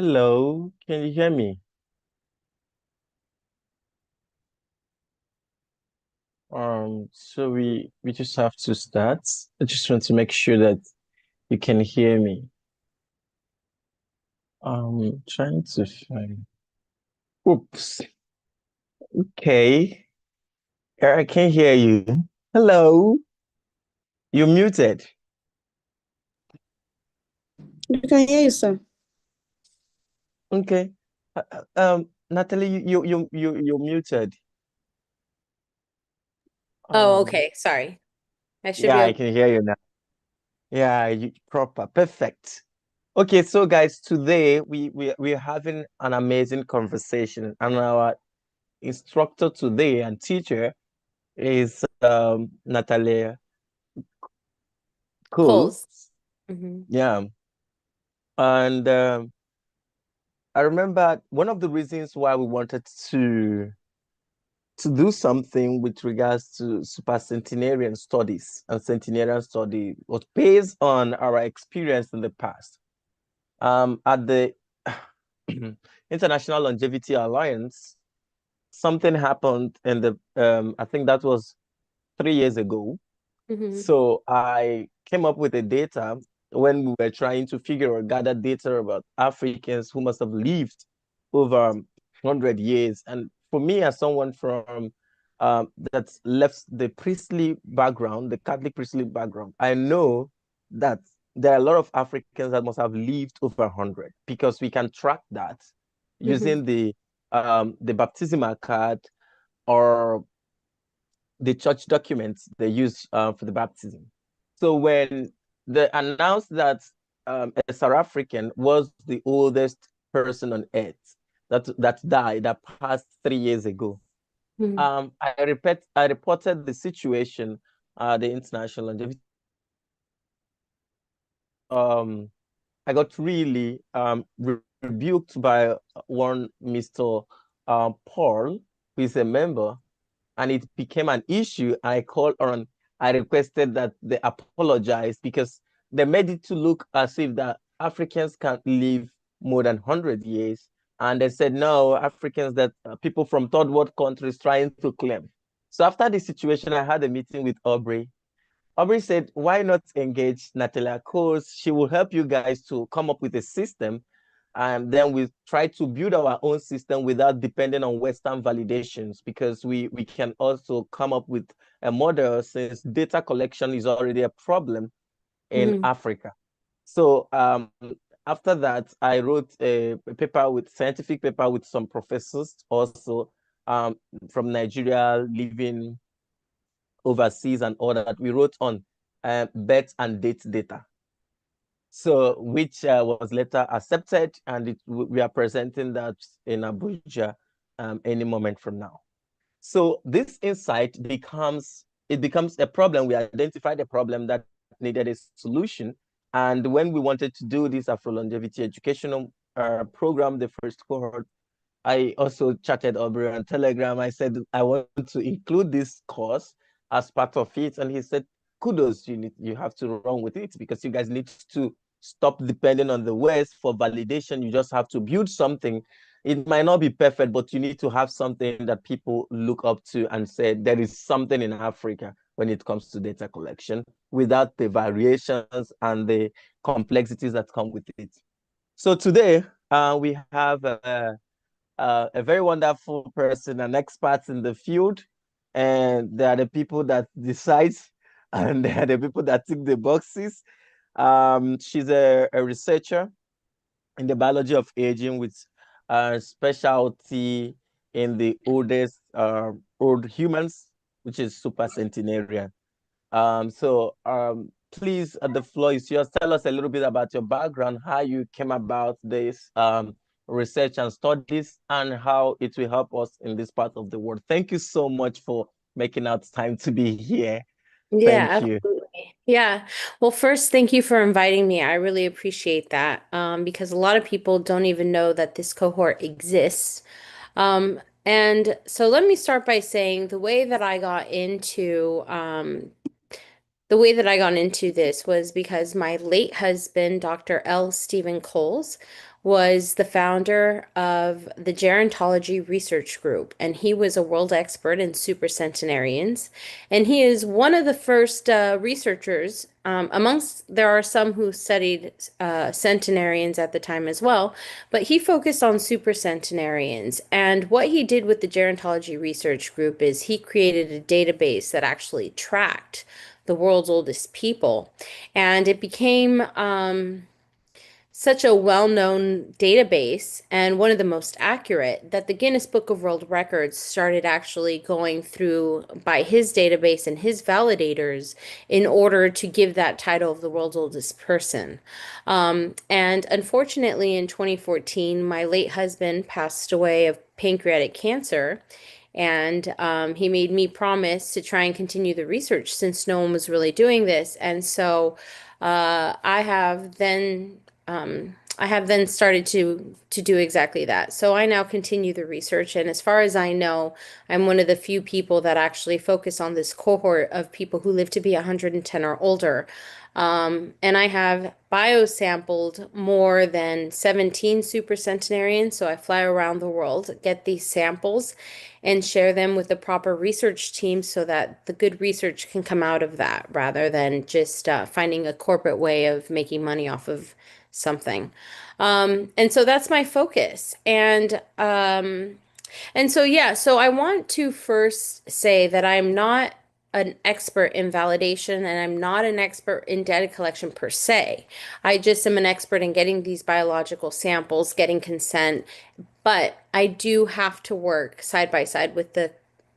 Hello, can you hear me? So we just have to start. I just want to make sure that you can hear me. Trying to find. Oops. Okay. I can't hear you. Hello. You're muted. You can hear you, sir. Okay. Natalie, you're muted. Oh, Um, okay. Sorry. I should yeah, be I able. can hear you now. Yeah, proper, perfect. Okay, so guys, today we're having an amazing conversation, and our instructor today and teacher is Natalia Cole. Coles. Hmm. Yeah. And I remember one of the reasons why we wanted to do something with regards to supercentenarian studies and centenarian study was based on our experience in the past. At the International Longevity Alliance, something happened in the I think that was 3 years ago. Hmm. So I came up with the data when we were trying to figure or gather data about Africans who must have lived over 100 years. And for me, as someone from that's left the priestly background, the Catholic priestly background, I know that there are a lot of Africans that must have lived over 100 because we can track that Hmm. using the baptismal card or the church documents they use for the baptism. So when they announced that a South African was the oldest person on earth that died, that passed 3 years ago, Hmm. I reported the situation the international longevity. Um, I got really rebuked by one Mr. Paul, who is a member, and it became an issue. I called on, I requested that they apologize because they made it to look as if that Africans can't live more than 100 years. And they said, no, Africans that people from third world countries trying to claim. So after the situation, I had a meeting with Aubrey. Aubrey said, why not engage Natalia Coles? She will help you guys to come up with a system. And then we try to build our own system without depending on Western validations, because we can also come up with a model since data collection is already a problem in Hmm. Africa. So after that, I wrote a paper with scientific paper with some professors also from Nigeria living overseas and all that. We wrote on birth and date data. So, which was later accepted, and we are presenting that in Abuja any moment from now. So this insight becomes a problem. We identified a problem that needed a solution, and when we wanted to do this Afrolongevity educational program, the first cohort, I also chatted Aubrey on Telegram. I said, I want to include this course as part of it. And he said, kudos, you have to run with it because you guys need to stop depending on the West for validation. You just have to build something. It might not be perfect, but you need to have something that people look up to and say, there is something in Africa when it comes to data collection without the variations and the complexities that come with it. So today, we have a very wonderful person, an expert in the field, and they are the people that decide, and they are the people that tick the boxes. She's a researcher in the biology of aging with a specialty in the oldest old humans, which is supercentenarian. Please, the floor is yours. Tell us a little bit about your background, how you came about this research and studies, and how it will help us in this part of the world. Thank you so much for making out time to be here. Yeah, Thank you. absolutely. Yeah. Well, first, thank you for inviting me. I really appreciate that because a lot of people don't even know that this cohort exists. And so let me start by saying the way that I got into this was because my late husband, Dr. L. Stephen Coles, was the founder of the Gerontology Research Group, and he was a world expert in supercentenarians. And he is one of the first researchers, there are some who studied centenarians at the time as well, but he focused on supercentenarians. And what he did with the Gerontology Research Group is he created a database that actually tracked the world's oldest people. And it became such a well-known database and one of the most accurate that the Guinness Book of World Records started actually going through by his database and his validators in order to give that title of the world's oldest person. And unfortunately, in 2014, my late husband passed away of pancreatic cancer. And he made me promise to try and continue the research since no one was really doing this. And so I have then started to do exactly that. So I now continue the research, and as far as I know, I'm one of the few people that actually focus on this cohort of people who live to be 110 or older. And I have biosampled more than 17 supercentenarians, so I fly around the world, get these samples, and share them with the proper research team so that the good research can come out of that rather than just finding a corporate way of making money off of something. And so that's my focus. And so, yeah, so I want to first say that I'm not an expert in validation and I'm not an expert in data collection per se. I just am an expert in getting these biological samples, getting consent, but I do have to work side by side with the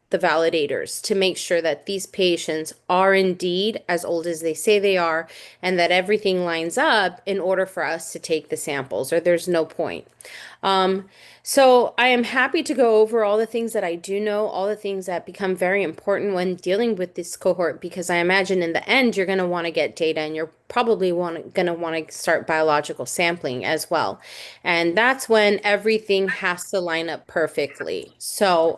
validators to make sure that these patients are indeed as old as they say they are and that everything lines up in order for us to take the samples, or there's no point. So I am happy to go over all the things that I do know, all the things that become very important when dealing with this cohort, because I imagine in the end you're going to want to get data and you're probably going to want to start biological sampling as well. And that's when everything has to line up perfectly. So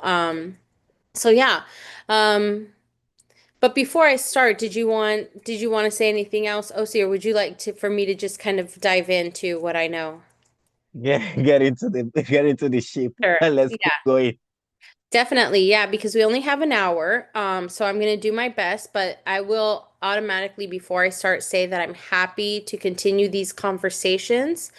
yeah. But before I start, did you want to say anything else, Osi, or would you like for me to just kind of dive into what I know? Get into the ship Sure. and let's Yeah, keep going. definitely. Yeah, because we only have an hour. So I'm gonna do my best, but I will automatically, before I start, say that I'm happy to continue these conversations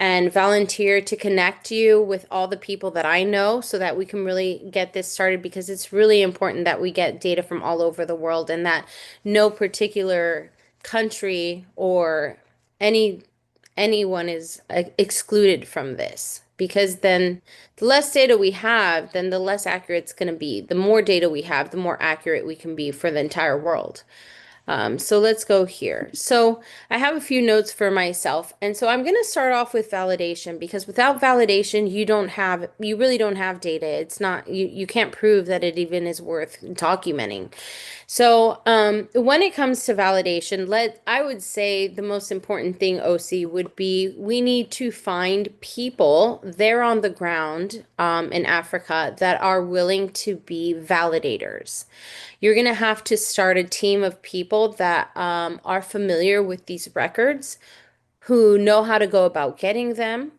and volunteer to connect you with all the people that I know so that we can really get this started, because it's really important that we get data from all over the world and that no particular country or any anyone is excluded from this, because then the less data we have, then the less accurate it's going to be. The more data we have, the more accurate we can be for the entire world. So let's go here. So I have a few notes for myself. And so I'm going to start off with validation, because without validation, you really don't have data. It's not, you can't prove that it even is worth documenting. So when it comes to validation, I would say the most important thing, OC, would be we need to find people there on the ground in Africa that are willing to be validators. You're going to have to start a team of people that are familiar with these records, who know how to go about getting them,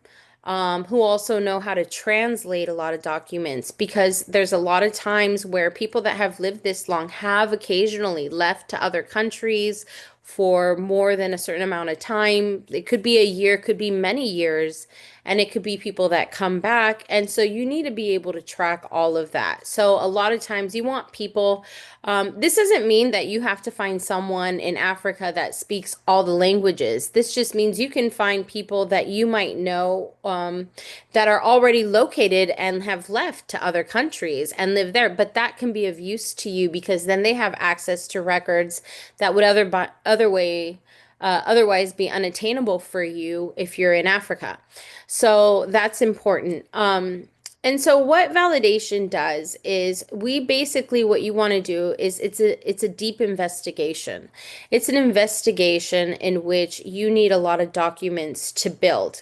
who also know how to translate a lot of documents, because there's a lot of times where people that have lived this long have occasionally left to other countries for more than a certain amount of time. It could be a year, could be many years, and it could be people that come back. And so you need to be able to track all of that. So a lot of times you want people, this doesn't mean that you have to find someone in Africa that speaks all the languages. This just means you can find people that you might know that are already located and have left to other countries and live there. But that can be of use to you, because then they have access to records that would otherwise be unattainable for you if you're in Africa. So that's important. And so what validation does is what you want to do is it's a deep investigation. It's an investigation in which you need a lot of documents to build.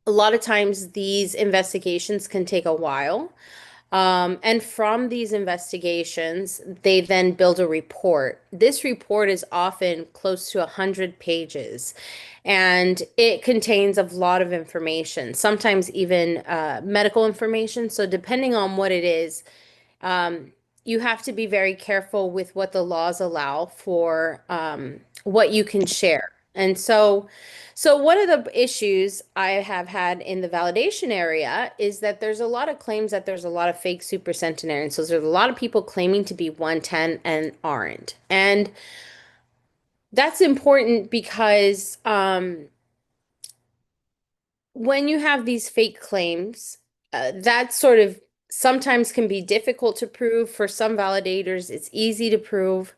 A lot of times these investigations can take a while. And from these investigations, they then build a report. This report is often close to 100 pages, and it contains a lot of information, sometimes even medical information. So depending on what it is, um, you have to be very careful with what the laws allow for what you can share. And so one of the issues I have had in the validation area is that there's a lot of claims that there's a lot of fake supercentenarians. So there's a lot of people claiming to be 110 and aren't. And that's important because when you have these fake claims, that sort of sometimes can be difficult to prove. For some validators, it's easy to prove.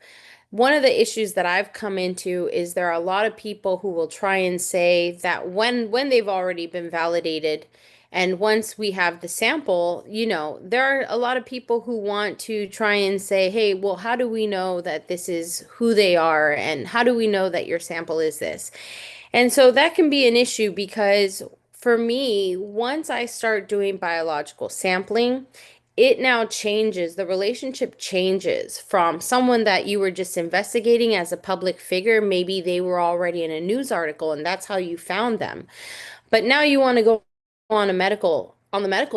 One of the issues that I've come into is there are a lot of people who will try and say that when they've already been validated, and once we have the sample, there are a lot of people who want to try and say, hey, well, how do we know that this is who they are? And how do we know that your sample is this? And so that can be an issue because for me, once I start doing biological sampling, it now changes, the relationship changes from someone that you were just investigating as a public figure. Maybe they were already in a news article and that's how you found them. But now you want to go on the medical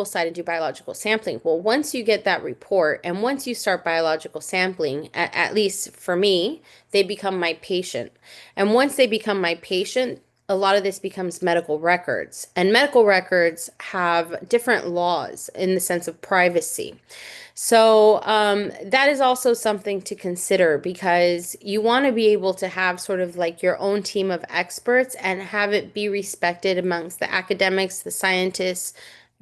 side and do biological sampling. Well, once you get that report and once you start biological sampling, at least for me, they become my patient. And once they become my patient, a lot of this becomes medical records. And medical records have different laws in the sense of privacy. So that is also something to consider because you want to be able to have sort of like your own team of experts and have it be respected amongst the academics, the scientists,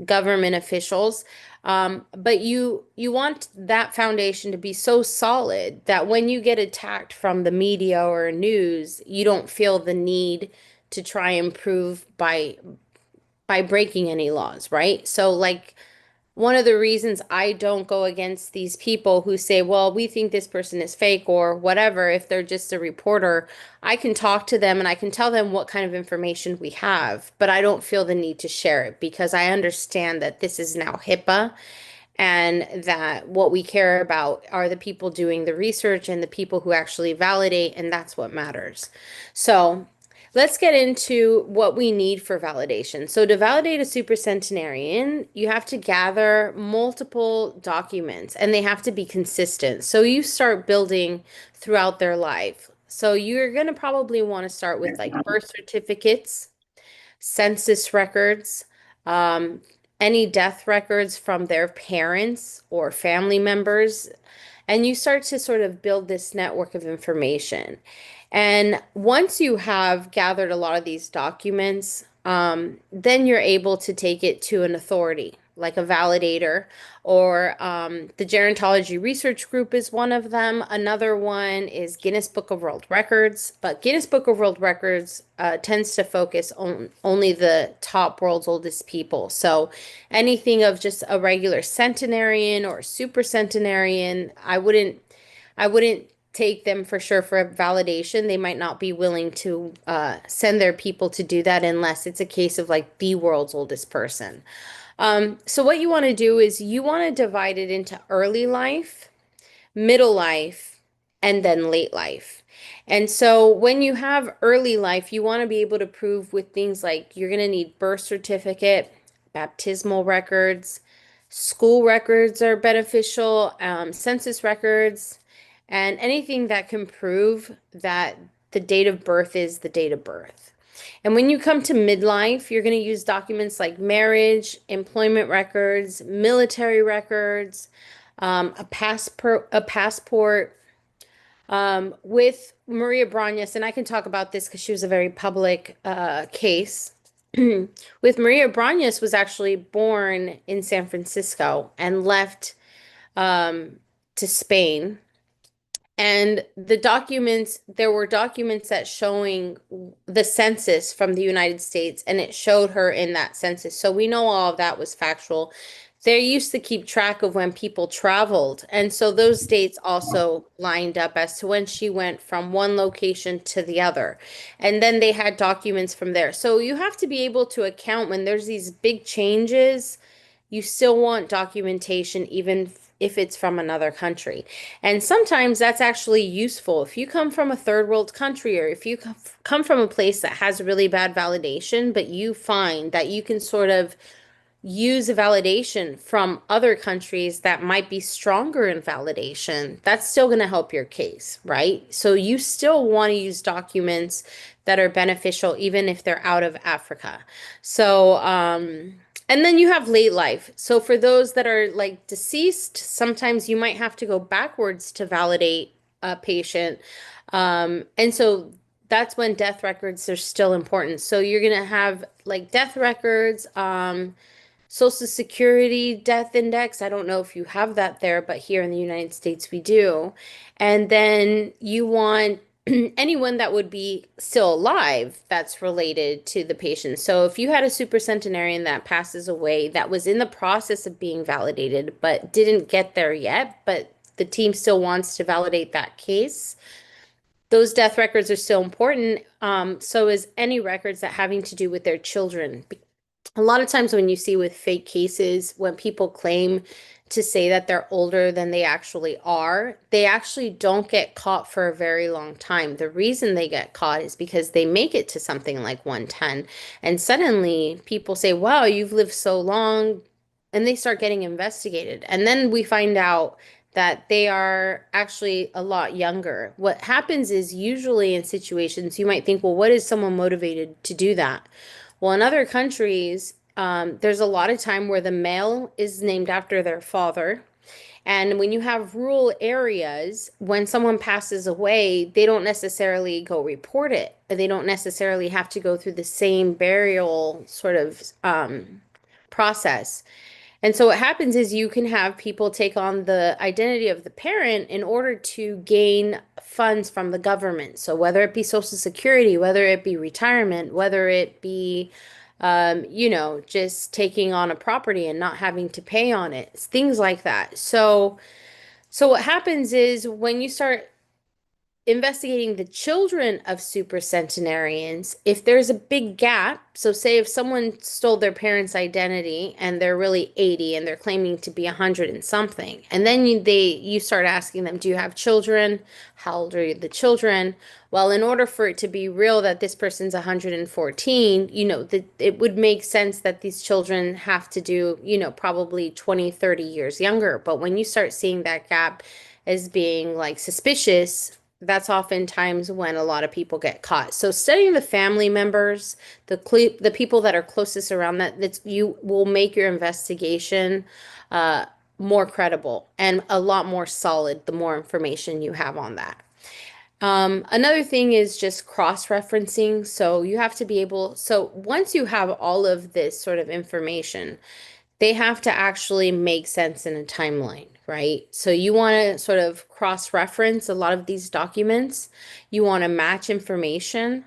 government officials. But you want that foundation to be so solid that when you get attacked from the media or news, you don't feel the need to try and prove by breaking any laws, right? So like one of the reasons I don't go against these people who say, well, we think this person is fake or whatever, if they're just a reporter, I can talk to them and I can tell them what kind of information we have, but I don't feel the need to share it because I understand that this is now HIPAA and that what we care about are the people doing the research and the people who actually validate, and that's what matters. So let's get into what we need for validation. So to validate a supercentenarian, you have to gather multiple documents and they have to be consistent. So you start building throughout their life. So you're going to probably want to start with like birth certificates, census records, um, any death records from their parents or family members, and you start to sort of build this network of information. And once you have gathered a lot of these documents, then you're able to take it to an authority, like a validator, or the Gerontology Research Group is one of them. Another one is Guinness Book of World Records, but Guinness Book of World Records tends to focus on only the top world's oldest people. So anything of just a regular centenarian or super centenarian, I wouldn't take them for sure for validation. They might not be willing to send their people to do that unless it's a case of like the world's oldest person. So what you want to do is you want to divide it into early life, middle life, and then late life. And so when you have early life, you want to be able to prove with things like you're going to need birth certificate, baptismal records, school records are beneficial, census records, and anything that can prove that the date of birth is the date of birth. And when you come to midlife, you're going to use documents like marriage, employment records, military records, a passport. With Maria Bragnas, and I can talk about this because she was a very public case. With Maria Bragnas was actually born in San Francisco and left to Spain. And there were documents that showing the census from the United States, and it showed her in that census. So we know all of that was factual. They used to keep track of when people traveled. And so those dates also lined up as to when she went from one location to the other. And then they had documents from there. So you have to be able to account when there's these big changes. you still want documentation even if it's from another country. And sometimes that's actually useful. If you come from a third world country, or if you come from a place that has really bad validation, but you find that you can sort of use validation from other countries that might be stronger in validation, that's still going to help your case, right? So you still want to use documents that are beneficial, even if they're out of Africa. So, and then you have late life. So for those that are like deceased, sometimes you might have to go backwards to validate a patient. And so that's when death records are still important. So you're going to have like death records, Social Security death index. I don't know if you have that there, but here in the United States we do. And then you want anyone that would be still alive that's related to the patient. So if you had a supercentenarian that passes away that was in the process of being validated but didn't get there yet, but the team still wants to validate that case, those death records are still important. So is any records that having to do with their children. A lot of times when you see with fake cases, when people claim to say that they're older than they actually are, they actually don't get caught for a very long time. The reason they get caught is because they make it to something like 110, and suddenly people say, wow, you've lived so long, and they start getting investigated. And then we find out that they are actually a lot younger. What happens is usually in situations you might think, well, what is someone motivated to do that? Well, in other countries, there's a lot of time where the male is named after their father. And when you have rural areas, when someone passes away, they don't necessarily go report it. They don't necessarily have to go through the same burial sort of process. And so what happens is you can have people take on the identity of the parent in order to gain funds from the government. So whether it be Social Security, whether it be retirement, whether it be, just taking on a property and not having to pay on it, things like that. So what happens is when you start investigating the children of supercentenarians, if there's a big gap, so say if someone stole their parents' identity and they're really 80 and they're claiming to be 100 and something, and then you start asking them, do you have children? How old are the children? Well, in order for it to be real that this person's 114, it would make sense that these children have to do, probably 20, 30 years younger. But when you start seeing that gap as being like suspicious, that's oftentimes when a lot of people get caught. So studying the family members, the people that are closest around you will make your investigation more credible and a lot more solid the more information you have on that. Another thing is just cross-referencing. So you have to be able, so once you have all of this sort of information, they have to actually make sense in a timeline, right? So you want to sort of cross-reference a lot of these documents. You want to match information.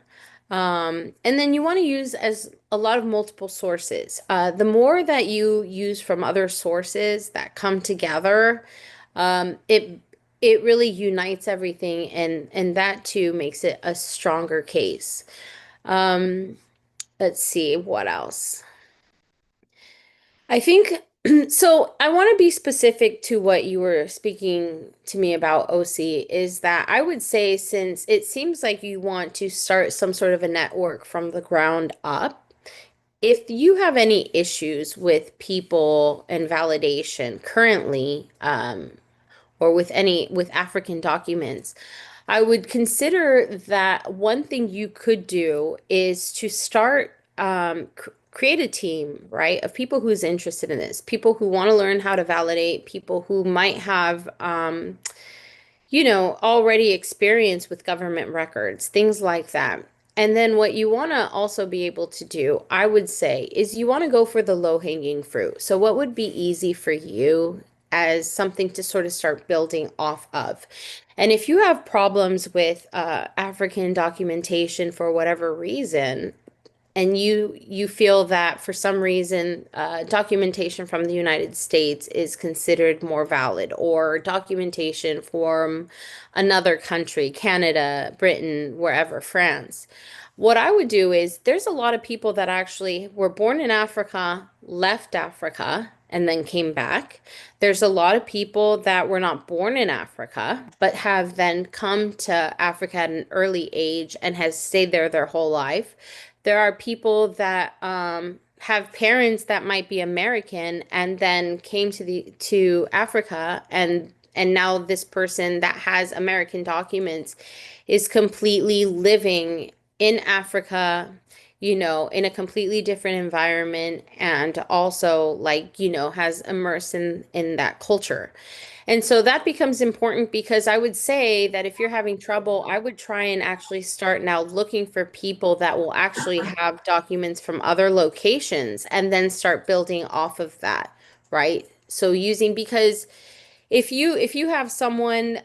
And then you want to use as a lot of multiple sources. The more that you use from other sources that come together, it really unites everything, and that too makes it a stronger case. Let's see, what else? I think so. I want to be specific to what you were speaking to me about, OC, is that I would say, since it seems like you want to start some sort of a network from the ground up, if you have any issues with people and validation currently, or with African documents, I would consider that one thing you could do is to start create a team, right, of people who's interested in this, people who want to learn how to validate, people who might have, already experience with government records, things like that. And then what you want to also be able to do, I would say, is you want to go for the low-hanging fruit. So what would be easy for you as something to sort of start building off of? And if you have problems with African documentation for whatever reason, and you feel that for some reason documentation from the United States is considered more valid, or documentation from another country, Canada, Britain, wherever, France, what I would do is, there's a lot of people that actually were born in Africa, left Africa, and then came back. There's a lot of people that were not born in Africa, but have then come to Africa at an early age and has stayed there their whole life. There are people that have parents that might be American and then came to Africa, and now this person that has American documents is completely living in Africa, in a completely different environment, and also, like, has immersed in that culture. And so that becomes important, because I would say that if you're having trouble, I would try and actually start now looking for people that will actually have documents from other locations and then start building off of that, right? So because if you have someone,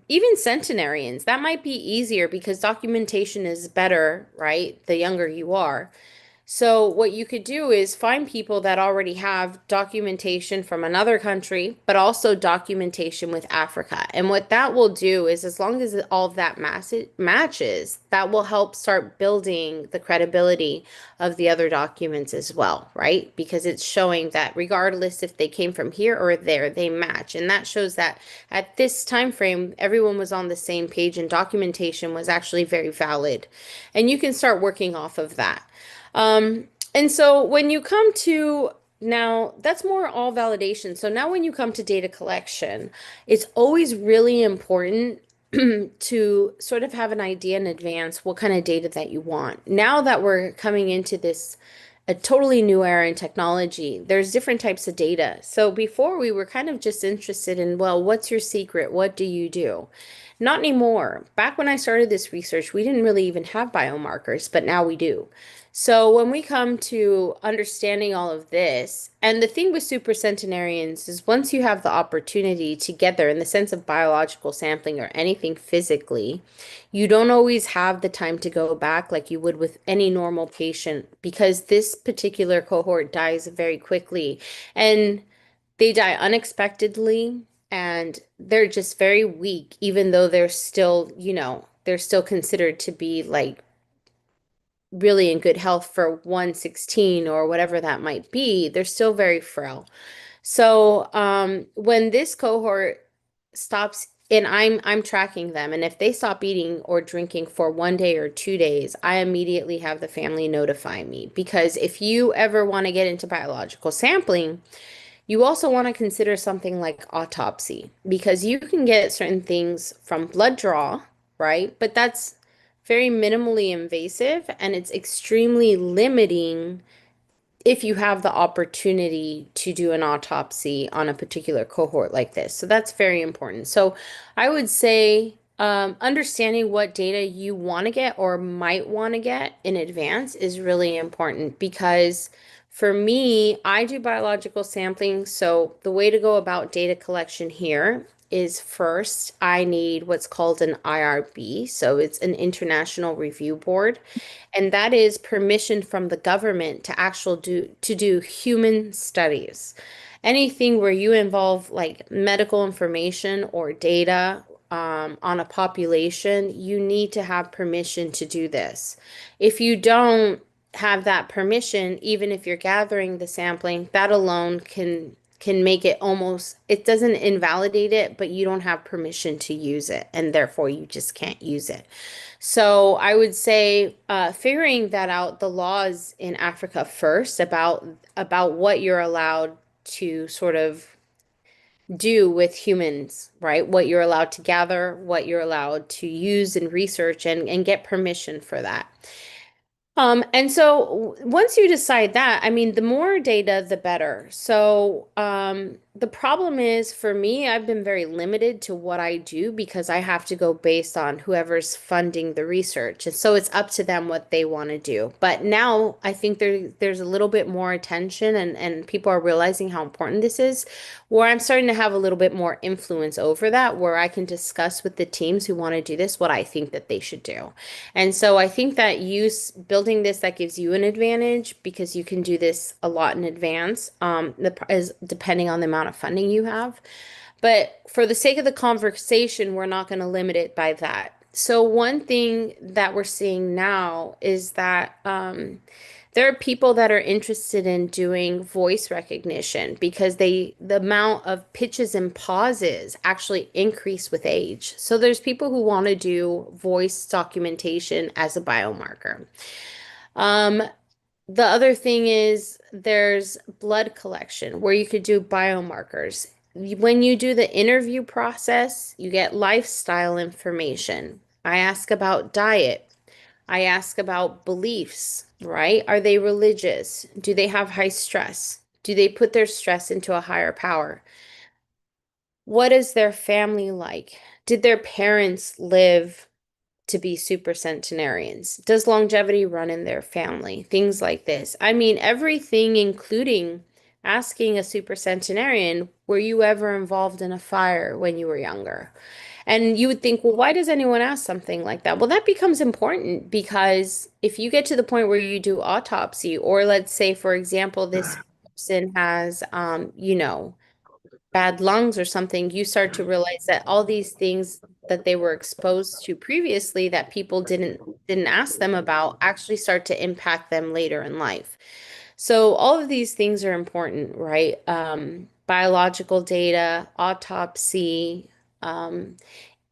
even centenarians, that might be easier because documentation is better, right? The younger you are. So what you could do is find people that already have documentation from another country, but also documentation with Africa. And what that will do is, as long as all of that matches, that will help start building the credibility of the other documents as well, right? Because it's showing that regardless if they came from here or there, they match. And that shows that at this time frame, everyone was on the same page and documentation was actually very valid. And you can start working off of that. And so when you come to now, that's more all validation. So now when you come to data collection, it's always really important to sort of have an idea in advance what kind of data that you want. Now that we're coming into this a totally new era in technology, there's different types of data. So before, we were kind of just interested in, well, what's your secret? What do you do? Not anymore. Back when I started this research, we didn't really even have biomarkers, but now we do. So when we come to understanding all of this, and the thing with supercentenarians is, once you have the opportunity to get there in the sense of biological sampling or anything physically, you don't always have the time to go back like you would with any normal patient, because this particular cohort dies very quickly, and they die unexpectedly, and they're just very weak, even though they're still considered to be like really in good health for 116 or whatever that might be. They're still very frail. So when this cohort stops, and I'm tracking them, and if they stop eating or drinking for 1 day or 2 days, I immediately have the family notify me. Because if you ever want to get into biological sampling, you also want to consider something like autopsy, because you can get certain things from blood draw, right? But that's very minimally invasive, and it's extremely limiting if you have the opportunity to do an autopsy on a particular cohort like this. So that's very important. So I would say understanding what data you want to get or might want to get in advance is really important, because for me, I do biological sampling. So the way to go about data collection here is, first, I need what's called an IRB. So it's an international review board. And that is permission from the government to do human studies. Anything where you involve like medical information or data on a population, you need to have permission to do this. If you don't have that permission, even if you're gathering the sampling, that alone can make it almost, it doesn't invalidate it, but you don't have permission to use it, and therefore you just can't use it. So I would say figuring that out, the laws in Africa first, about what you're allowed to sort of do with humans, right? What you're allowed to gather, what you're allowed to use and research, and get permission for that. And so once you decide that, I mean, the more data, the better. So, the problem is, for me, I've been very limited to what I do, because I have to go based on whoever's funding the research. And so it's up to them what they want to do. But now I think there's a little bit more attention, and people are realizing how important this is, where I'm starting to have a little bit more influence over that, where I can discuss with the teams who want to do this what I think that they should do. And so I think that building this, that gives you an advantage, because you can do this a lot in advance, depending on the amount of funding you have. But for the sake of the conversation, we're not going to limit it by that. So one thing that we're seeing now is that There are people that are interested in doing voice recognition because the amount of pitches and pauses actually increase with age. So there's people who want to do voice documentation as a biomarker. Um, the other thing is there's blood collection where you could do biomarkers. When you do the interview process, you get lifestyle information. I ask about diet. I ask about beliefs, right? Are they religious? Do they have high stress? Do they put their stress into a higher power? What is their family like? Did their parents live to be super centenarians? Does longevity run in their family? Things like this. I mean, everything, including asking a super centenarian, were you ever involved in a fire when you were younger? And you would think, well, why does anyone ask something like that? Well, that becomes important because if you get to the point where you do autopsy, or let's say, for example, this person has, bad lungs or something, you start to realize that all these things that they were exposed to previously that people didn't ask them about actually start to impact them later in life. So all of these things are important, right? Biological data, autopsy,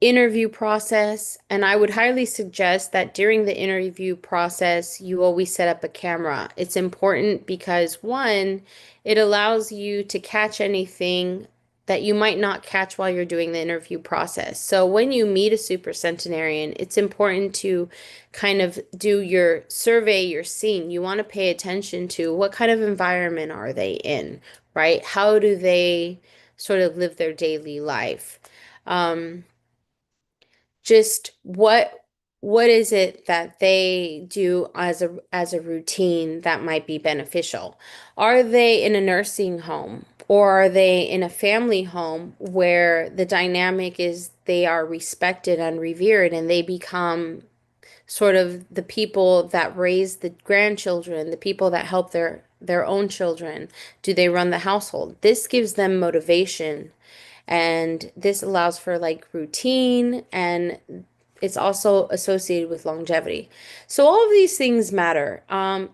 interview process. And I would highly suggest that during the interview process, you always set up a camera. It's important because one, it allows you to catch anything that you might not catch while you're doing the interview process. So when you meet a super centenarian, it's important to kind of do your survey, your scene. You want to pay attention to what kind of environment are they in, right? How do they sort of live their daily life? Um, just what is it that they do as a routine that might be beneficial? Are they in a nursing home or are they in a family home where the dynamic is they are respected and revered and they become sort of the people that raise the grandchildren, the people that help their own children? Do they run the household? This gives them motivation and this allows for like routine and it's also associated with longevity. So all of these things matter.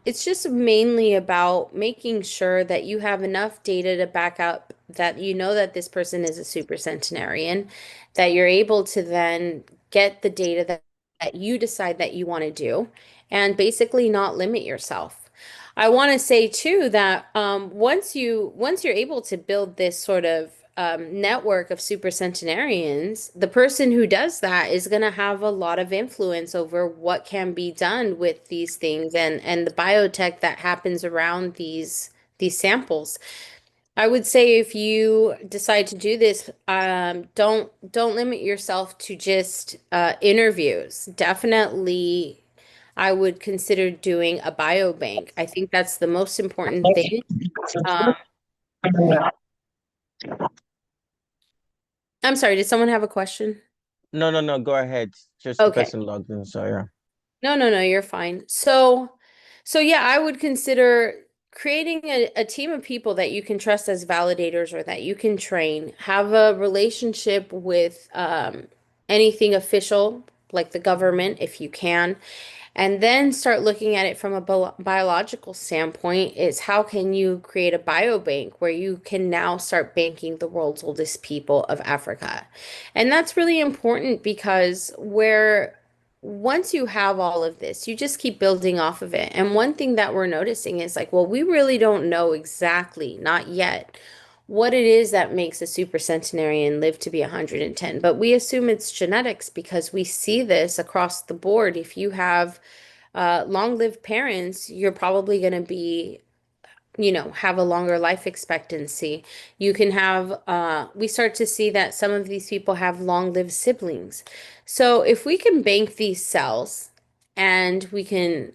It's just mainly about making sure that you have enough data to back up that you know that this person is a super centenarian, that you're able to then get the data that you decide that you want to do, and basically not limit yourself. I want to say too that once you're able to build this sort of network of super centenarians, the person who does that is going to have a lot of influence over what can be done with these things and the biotech that happens around these samples. I would say if you decide to do this, don't limit yourself to just interviews. Definitely, I would consider doing a biobank. I think that's the most important thing. Um, I'm sorry, did someone have a question? No, go ahead. Just the Okay. person logged in, so yeah. No, you're fine. So yeah, I would consider creating a team of people that you can trust as validators or that you can train, have a relationship with anything official, like the government, if you can, and then start looking at it from a biological standpoint is how can you create a biobank where you can now start banking the world's oldest people of Africa. And that's really important because where once you have all of this, you just keep building off of it. And one thing that we're noticing is like, well, we really don't know exactly, not yet, what it is that makes a super centenarian live to be 110. But we assume it's genetics because we see this across the board. If you have long-lived parents, you're probably going to be, have a longer life expectancy. You can have, we start to see that some of these people have long-lived siblings. So if we can bank these cells and we can,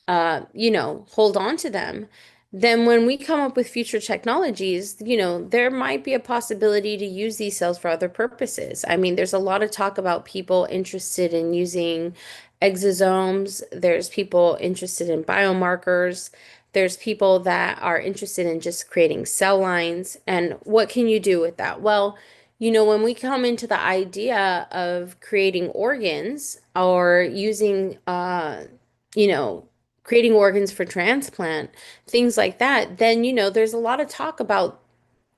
hold on to them, then when we come up with future technologies, there might be a possibility to use these cells for other purposes. I mean, there's a lot of talk about people interested in using exosomes. There's people interested in biomarkers. There's people that are interested in just creating cell lines. And what can you do with that? Well, when we come into the idea of creating organs or using, you know, creating organs for transplant, things like that, then, there's a lot of talk about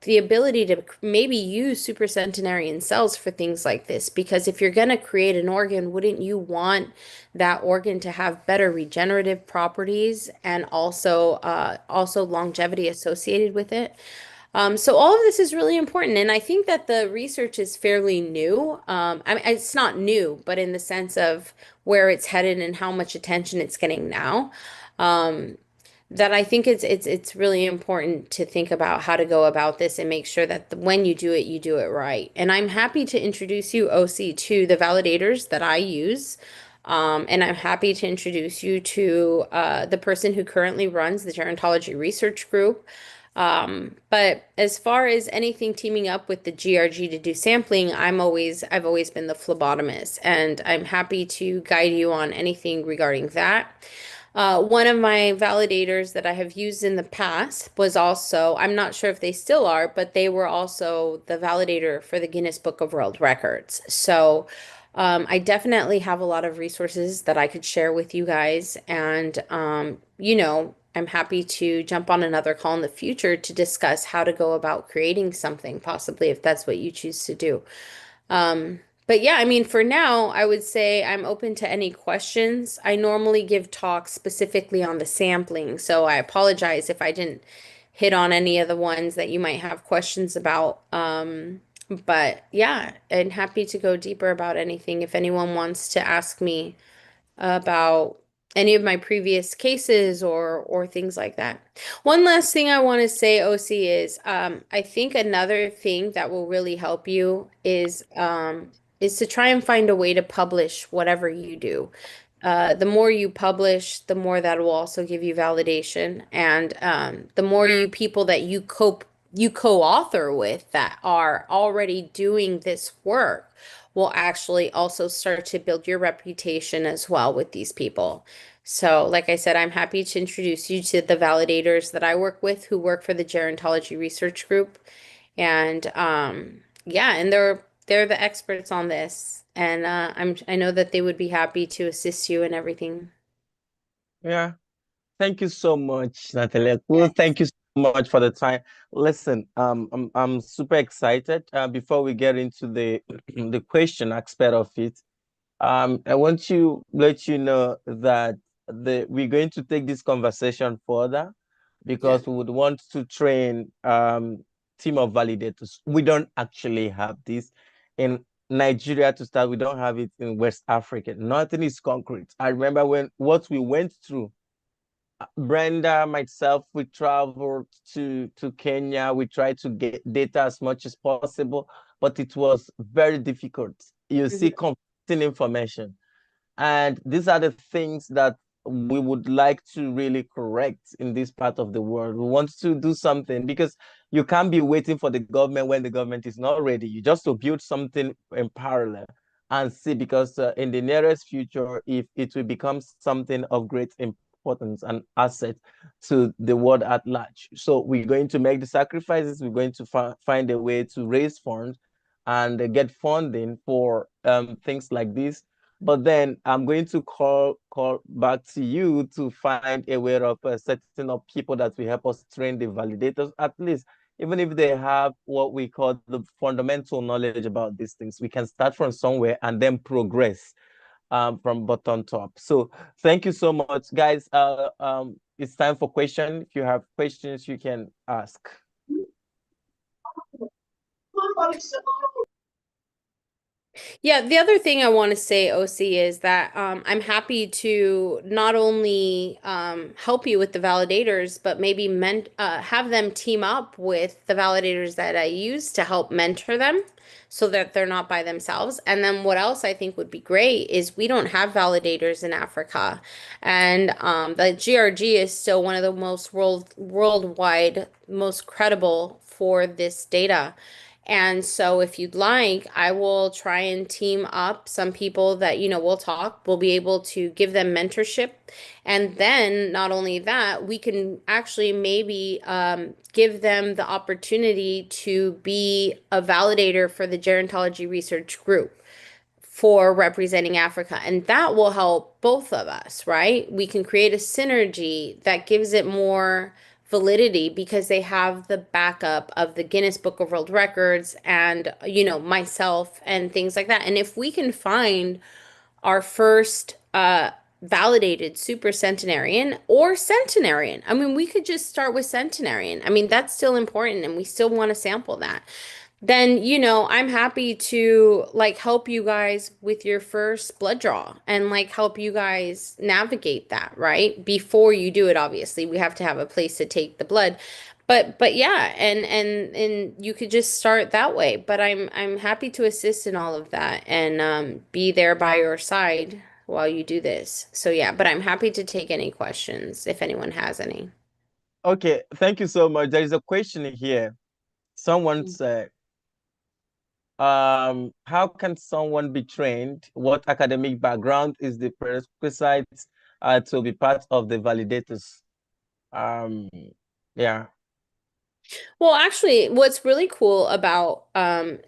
the ability to maybe use supercentenarian cells for things like this. Because if you're going to create an organ, wouldn't you want that organ to have better regenerative properties and also longevity associated with it? So all of this is really important, and I think that the research is fairly new. I mean, it's not new, but in the sense of where it's headed and how much attention it's getting now. Um, that I think it's really important to think about how to go about this and make sure that when you do it right. And I'm happy to introduce you, OC, to the validators that I use. And I'm happy to introduce you to the person who currently runs the gerontology research group. But as far as anything teaming up with the GRG to do sampling, I've always been the phlebotomist, and I'm happy to guide you on anything regarding that. One of my validators that I have used in the past was also, I'm not sure if they still are, but they were also the validator for the Guinness Book of World Records. So I definitely have a lot of resources that I could share with you guys. And, I'm happy to jump on another call in the future to discuss how to go about creating something, possibly if that's what you choose to do. But yeah, I mean, for now, I would say I'm open to any questions. I normally give talks specifically on the sampling, so I apologize if I didn't hit on any of the ones that you might have questions about. But yeah, and happy to go deeper about anything if anyone wants to ask me about any of my previous cases or things like that. One last thing I want to say, OC, is I think another thing that will really help you is to try and find a way to publish whatever you do. The more you publish, the more that will also give you validation, and the more people that you co-author with that are already doing this work will actually also start to build your reputation as well with these people. So, like I said, I'm happy to introduce you to the validators that I work with who work for the Gerontology Research Group. And yeah, and they're the experts on this. And I know that they would be happy to assist you and everything. Yeah. Thank you so much, Natalia. Well, thank you so much for the time. Listen, I'm super excited. Before we get into the the question aspect of it, I want to let you know that we're going to take this conversation further Yeah. because we would want to train team of validators. We don't actually have this in Nigeria to start. We don't have it in West Africa. Nothing is concrete. I remember what we went through. Brenda, myself, we traveled to Kenya. We tried to get data as much as possible, but it was very difficult. You see Mhm. conflicting information. And these are the things that we would like to really correct in this part of the world. We want to do something because you can't be waiting for the government when the government is not ready. You just to build something in parallel and see, because in the nearest future, if it will become something of great importance and asset to the world at large. So we're going to make the sacrifices. We're going to find a way to raise funds and get funding for things like this. But then I'm going to call back to you to find a way of setting up people that will help us train the validators, at least, even if they have what we call the fundamental knowledge about these things. We can start from somewhere and then progress from bottom top. So thank you so much, guys. It's time for questions. If you have questions, you can ask. Yeah, the other thing I want to say, OC, is that I'm happy to not only help you with the validators, but maybe have them team up with the validators that I use to help mentor them so that they're not by themselves. And then what else I think would be great is we don't have validators in Africa. And the GRG is still one of the most worldwide, most credible for this data. And so if you'd like, I will try and team up some people that, we'll talk. We'll be able to give them mentorship. And then not only that, we can actually maybe give them the opportunity to be a validator for the gerontology research group for representing Africa. And that will help both of us, right? We can create a synergy that gives it more validity because they have the backup of the Guinness Book of World Records and, myself and things like that. And if we can find our first validated super centenarian or centenarian. I mean, we could just start with centenarian. I mean, that's still important and we still want to sample that. Then, I'm happy to like help you guys with your first blood draw and like help you guys navigate that, right? Before you do it, obviously, we have to have a place to take the blood. But yeah, and you could just start that way. But I'm happy to assist in all of that and be there by your side while you do this. So yeah, but I'm happy to take any questions if anyone has any. Okay, thank you so much. There is a question here. Someone said, how can someone be trained? What academic background is the prerequisite to be part of the validators? Yeah. Well, actually, what's really cool about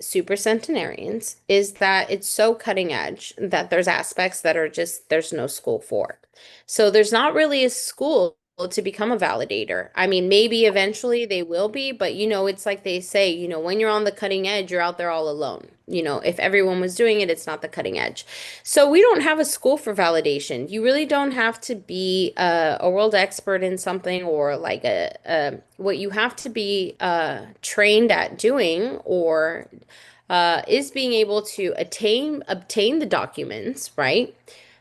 super centenarians is that it's so cutting edge that there's aspects that are just there's no school for. So there's not really a school to become a validator. I mean, maybe eventually they will be, but it's like they say, when you're on the cutting edge, you're out there all alone. If everyone was doing it, it's not the cutting edge. So we don't have a school for validation. You really don't have to be a world expert in something or like what you have to be trained at doing or is being able to obtain the documents, right?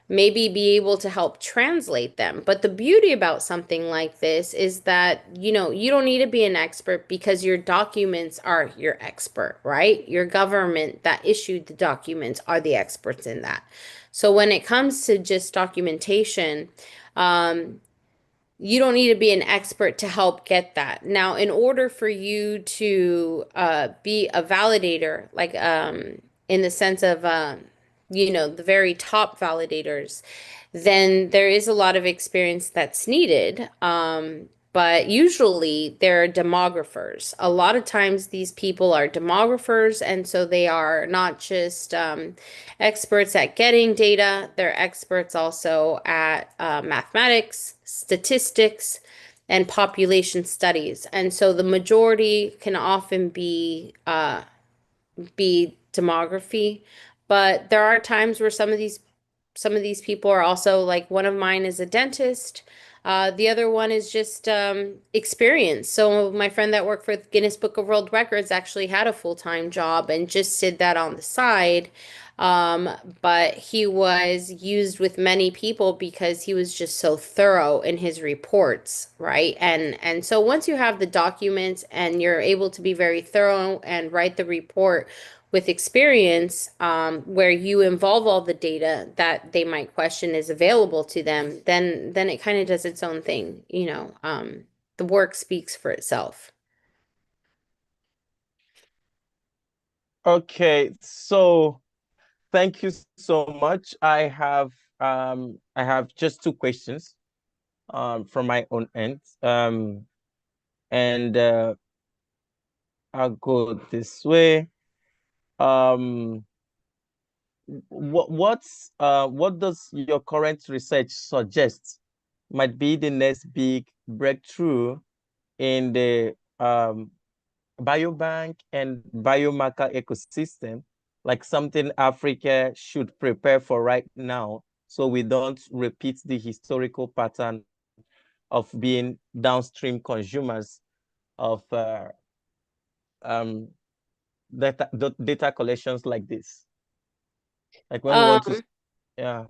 Maybe be able to help translate them. But the beauty about something like this is that, you don't need to be an expert because your documents are your expert, right? Your government that issued the documents are the experts in that. So when it comes to just documentation, you don't need to be an expert to help get that. Now, in order for you to be a validator, like in the sense of the very top validators, then there is a lot of experience that's needed. But usually they're demographers. A lot of times these people are demographers, and so they are not just experts at getting data, they're experts also at mathematics, statistics, and population studies. And so the majority can often be demography, but there are times where some of these people are also like one of mine is a dentist. The other one is just experience. So my friend that worked for the Guinness Book of World Records actually had a full-time job and just did that on the side. But he was used with many people because he was just so thorough in his reports, right? And so once you have the documents and you're able to be very thorough and write the report with experience, where you involve all the data that they might question is available to them, then it kind of does its own thing, the work speaks for itself. Okay, so thank you so much. I have just two questions from my own end. And I'll go this way. What does your current research suggest might be the next big breakthrough in the biobank and biomarker ecosystem, like something Africa should prepare for right now so we don't repeat the historical pattern of being downstream consumers of um, data collections like this? Like when we want to, Um, yeah.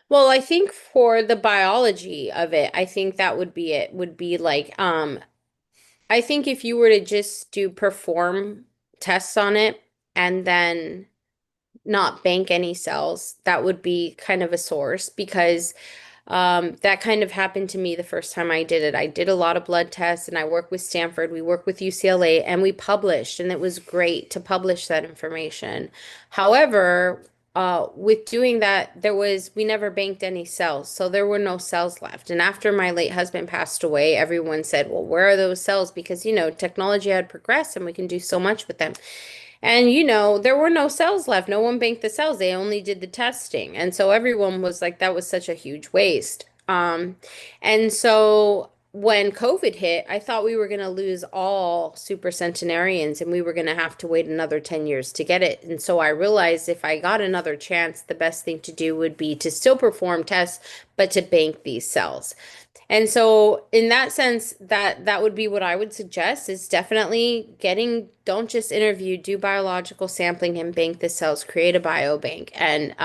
well, I think for the biology of it, I think that would be it, would be like, I think if you were to just do perform tests on it and then not bank any cells, that would be kind of a source because that kind of happened to me the first time I did it. I did a lot of blood tests and I work with Stanford, we work with UCLA, and we published, and it was great to publish that information. However, with doing that, we never banked any cells, so there were no cells left. And after my late husband passed away, everyone said, well, where are those cells? Because, technology had progressed and we can do so much with them. And, there were no cells left. No one banked the cells. They only did the testing. And so everyone was like, that was such a huge waste. And so when COVID hit, I thought we were going to lose all super centenarians and we were going to have to wait another 10 years to get it. And so I realized if I got another chance, the best thing to do would be to still perform tests, but to bank these cells. And so in that sense, that would be what I would suggest is definitely don't just interview, do biological sampling and bank the cells, create a biobank. And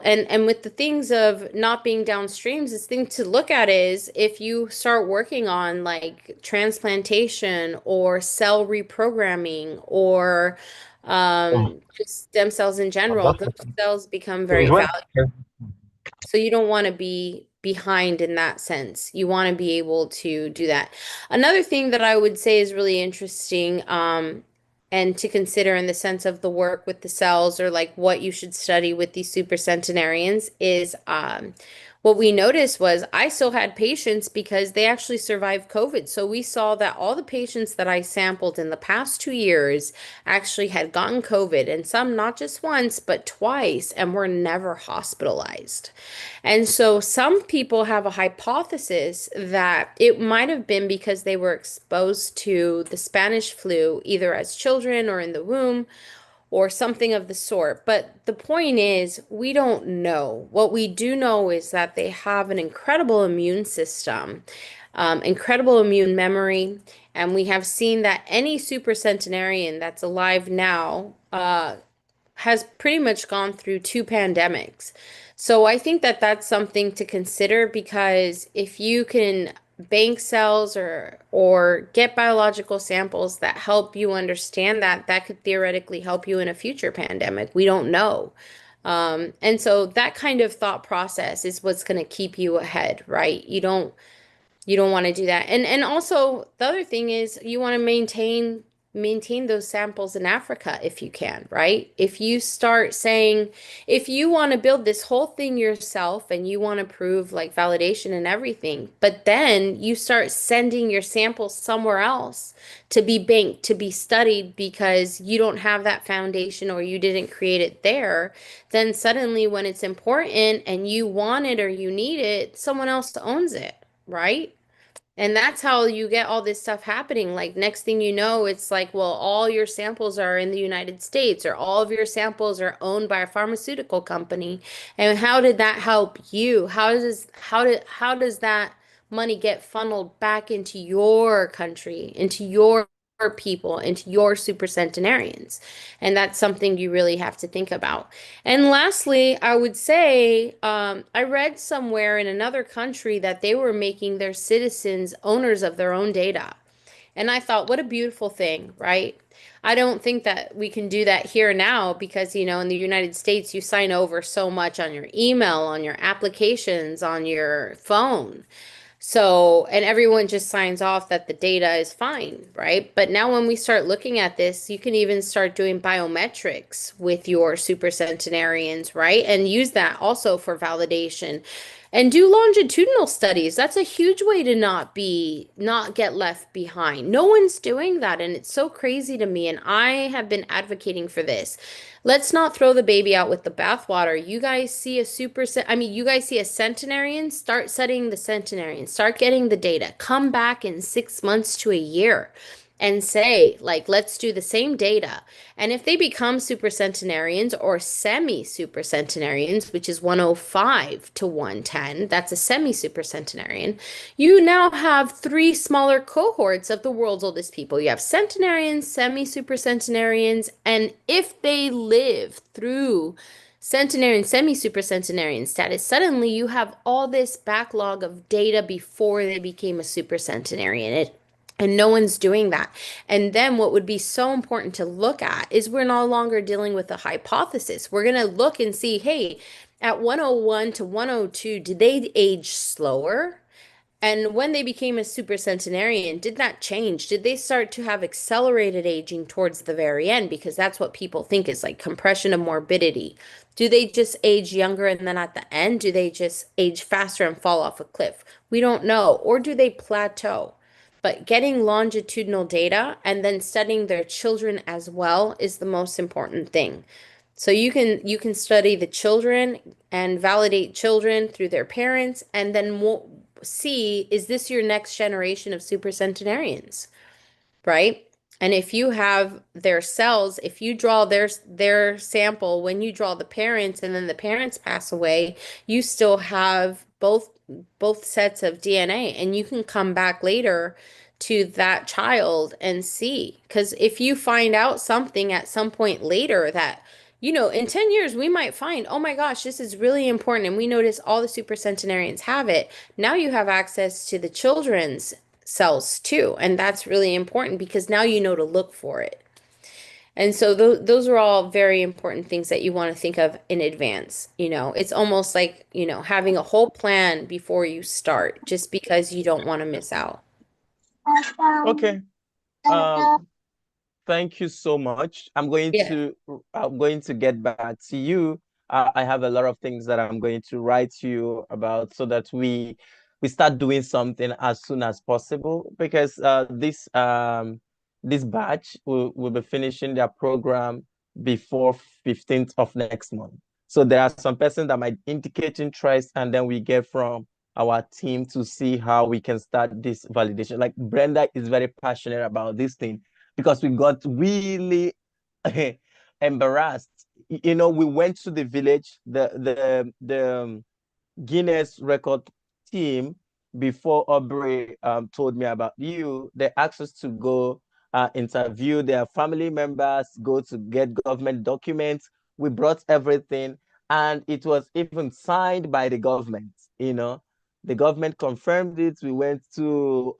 and with the things of not being downstreams, this thing to look at is if you start working on like transplantation or cell reprogramming or just stem cells in general, those cells become very valuable. So you don't want to be behind in that sense. You want to be able to do that. Another thing that I would say is really interesting, and to consider in the sense of the work with the cells or like what you should study with these supercentenarians is what we noticed was I still had patients because they actually survived COVID. So we saw that all the patients that I sampled in the past 2 years actually had gotten COVID, and some not just once, but twice, and were never hospitalized. And so some people have a hypothesis that it might have been because they were exposed to the Spanish flu either as children or in the womb or something of the sort. But the point is, we don't know. What we do know is that they have an incredible immune system, incredible immune memory, and we have seen that any supercentenarian that's alive now has pretty much gone through 2 pandemics. So I think that that's something to consider because if you can bank cells or get biological samples that help you understand that, that could theoretically help you in a future pandemic. We don't know. And so that kind of thought process is what's going to keep you ahead, right? You don't want to do that. And also the other thing is you want to maintain those samples in Africa if you can, right? If you start saying, if you want to build this whole thing yourself and you want to prove like validation and everything, but then you start sending your samples somewhere else to be banked, to be studied because you don't have that foundation or you didn't create it there, then suddenly when it's important and you want it or you need it, someone else owns it, right? And that's how you get all this stuff happening. Like next thing you know, it's like, well, all your samples are in the United States or all of your samples are owned by a pharmaceutical company. And how did that help you? How does that money get funneled back into your country, into your people, into your supercentenarians? And that's something you really have to think about. And lastly, I would say I read somewhere in another country that they were making their citizens owners of their own data. And I thought, what a beautiful thing, right? I don't think that we can do that here now because, in the United States, you sign over so much on your email, on your applications, on your phone. So, and everyone just signs off that the data is fine, right? But now when we start looking at this, you can even start doing biometrics with your supercentenarians, right? And use that also for validation. And do longitudinal studies. That's a huge way to not get left behind. No one's doing that, and it's so crazy to me. And I have been advocating for this. Let's not throw the baby out with the bathwater. You guys see you guys see a centenarian, start studying the centenarian, start getting the data. Come back in 6 months to a year and say, like, let's do the same data. And if they become supercentenarians or semi-supercentenarians, which is 105 to 110, that's a semi-supercentenarian, you now have 3 smaller cohorts of the world's oldest people. You have centenarians, semi-supercentenarians, and if they live through centenarian, semi-supercentenarian status, suddenly you have all this backlog of data before they became a supercentenarian. And no one's doing that. And then what would be so important to look at is we're no longer dealing with a hypothesis. We're going to look and see, hey, at 101 to 102, did they age slower? And when they became a supercentenarian, did that change? Did they start to have accelerated aging towards the very end? Because that's what people think is like compression of morbidity. Do they just age younger and then at the end, do they just age faster and fall off a cliff? We don't know. Or do they plateau? But getting longitudinal data and then studying their children as well is the most important thing. So you can study the children and validate children through their parents, and then we'll see, is this your next generation of supercentenarians, right? And if you have their cells, if you draw their sample when you draw the parents and then the parents pass away, you still have both sets of DNA, and you can come back later to that child and see. Because if you find out something at some point later that, in 10 years, we might find, oh my gosh, this is really important. And we notice all the supercentenarians have it. Now you have access to the children's cells too. And that's really important because now you know to look for it. And so those are all very important things that you want to think of in advance. It's almost like, having a whole plan before you start, just because you don't want to miss out. Okay. Thank you so much. I'm going to get back to you. I have a lot of things that I'm going to write to you about so that we start doing something as soon as possible, because this batch will be finishing their program before 15th of next month. So there are some persons that might indicate interest, and then we get from our team to see how we can start this validation. Like Brenda is very passionate about this thing, because we got really embarrassed. We went to the village, the Guinness record team, before Aubrey told me about you. They asked us to go interview their family members, go to get government documents. We brought everything, and it was even signed by the government. The government confirmed it. We went to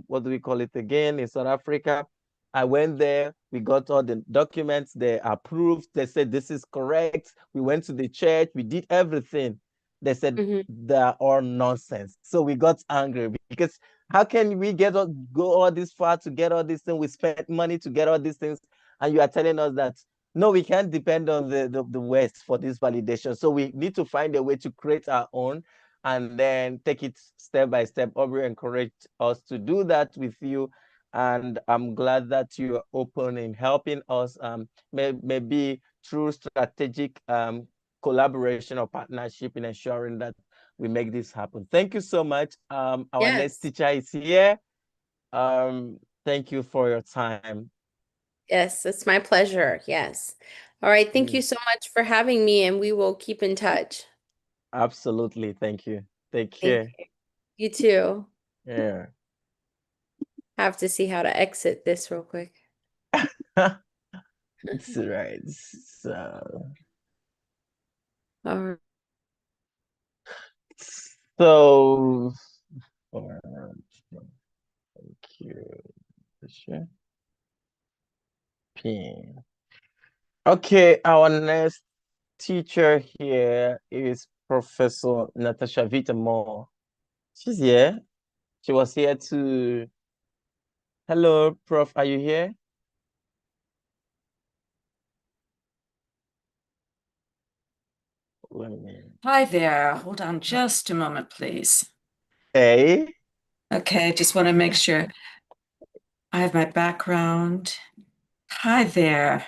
what do we call it again, in South Africa. I went there. We got all the documents. They approved. They said this is correct. We went to the church. We did everything. They said they're all nonsense. So we got angry, because how can we go all this far to get all these things? We spent money to get all these things, and you are telling us that no, we can't depend on the West for this validation. So we need to find a way to create our own and then take it step by step. Aubrey encouraged us to do that with you, and I'm glad that you are open in helping us, maybe through strategic collaboration or partnership, in ensuring that we make this happen. Thank you so much. Our next teacher is here. Thank you for your time. Yes, it's my pleasure. Yes. All right. Thank you so much for having me, and we will keep in touch. Absolutely. Thank you. Take care. You too. Yeah. I have to see how to exit this real quick. That's right. So. All right. So, thank you. Pin. Okay, our next teacher here is Professor Natasha Vitamore. She's here. She was here to. Hello, Prof. Are you here? Hi there. Hold on just a moment, please. Hey. Okay, just want to make sure I have my background. Hi there.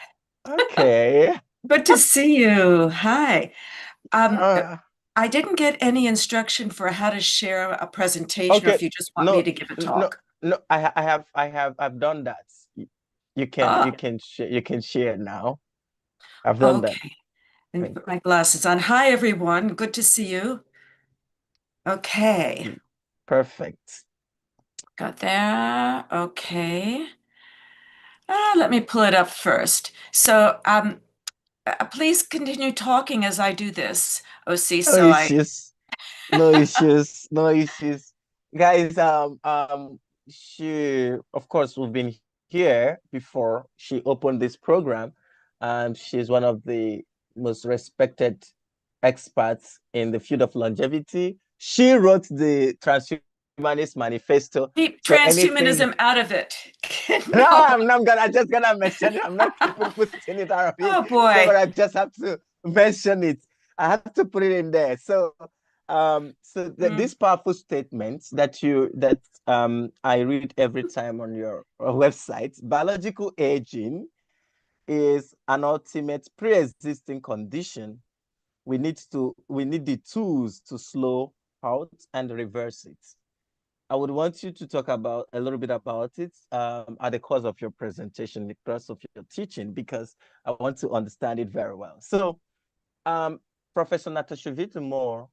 Okay. Good to see you. Hi. I didn't get any instruction for how to share a presentation, or if you just want me to give a talk. No, I've done that. You can share now. I've done that. And put my glasses on. Hi, everyone. Good to see you. Okay. Perfect. Got that. Okay. Let me pull it up first. So, please continue talking as I do this, OC. No issues. No issues. Guys, she, of course, we've been here before she opened this program. She's one of the most respected experts in the field of longevity. She wrote the transhuman Transhumanist Manifesto. Keep So anything. transhumanism out of it. No, I'm just gonna mention it. I'm not putting it out of it. Oh boy. But I just have to mention it. I have to put it in there. So this powerful statement that I read every time on your website, biological aging is an ultimate pre-existing condition. We need the tools to slow out and reverse it. I would want you to talk a little bit about it at the course of your presentation, the course of your teaching, because I want to understand it very well. So Professor Natashevita Moore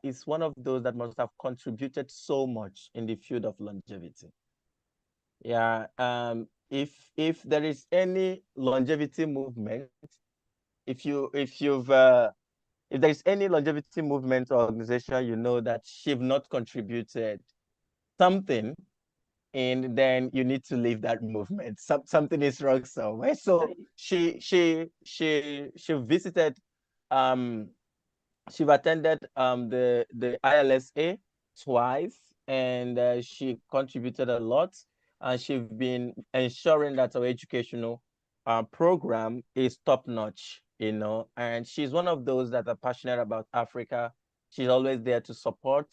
is one of those that must have contributed so much in the field of longevity. Yeah, if there is any longevity movement, if there is any longevity movement or organization, you know that she've not contributed something, and then you need to leave that movement. Something is wrong somewhere. So she visited, she attended the ILSA twice, and she contributed a lot. And she's been ensuring that our educational program is top notch, you know. And she's one of those that are passionate about Africa. She's always there to support.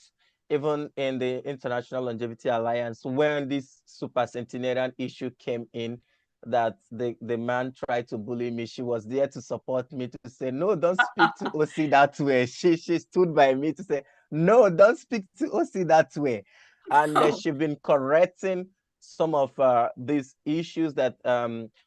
Even in the International Longevity Alliance, when this supercentenarian issue came in, that the man tried to bully me, she was there to support me, to say, no, don't speak to OC that way. She stood by me to say, no, don't speak to OC that way. And she's been correcting some of these issues that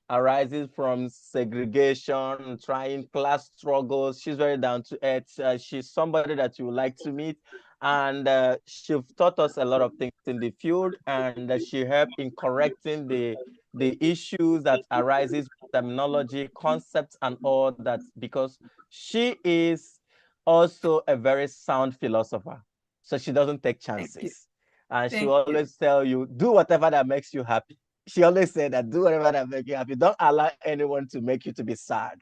arises from segregation, trying class struggles. She's very down to earth. She's somebody that you would like to meet. And she's taught us a lot of things in the field, and she helped in correcting the issues that arises, terminology, concepts, and all that, because she is also a very sound philosopher. So she doesn't take chances. And she always tell you, do whatever that makes you happy. She always said that, do whatever that makes you happy. Don't allow anyone to make you to be sad.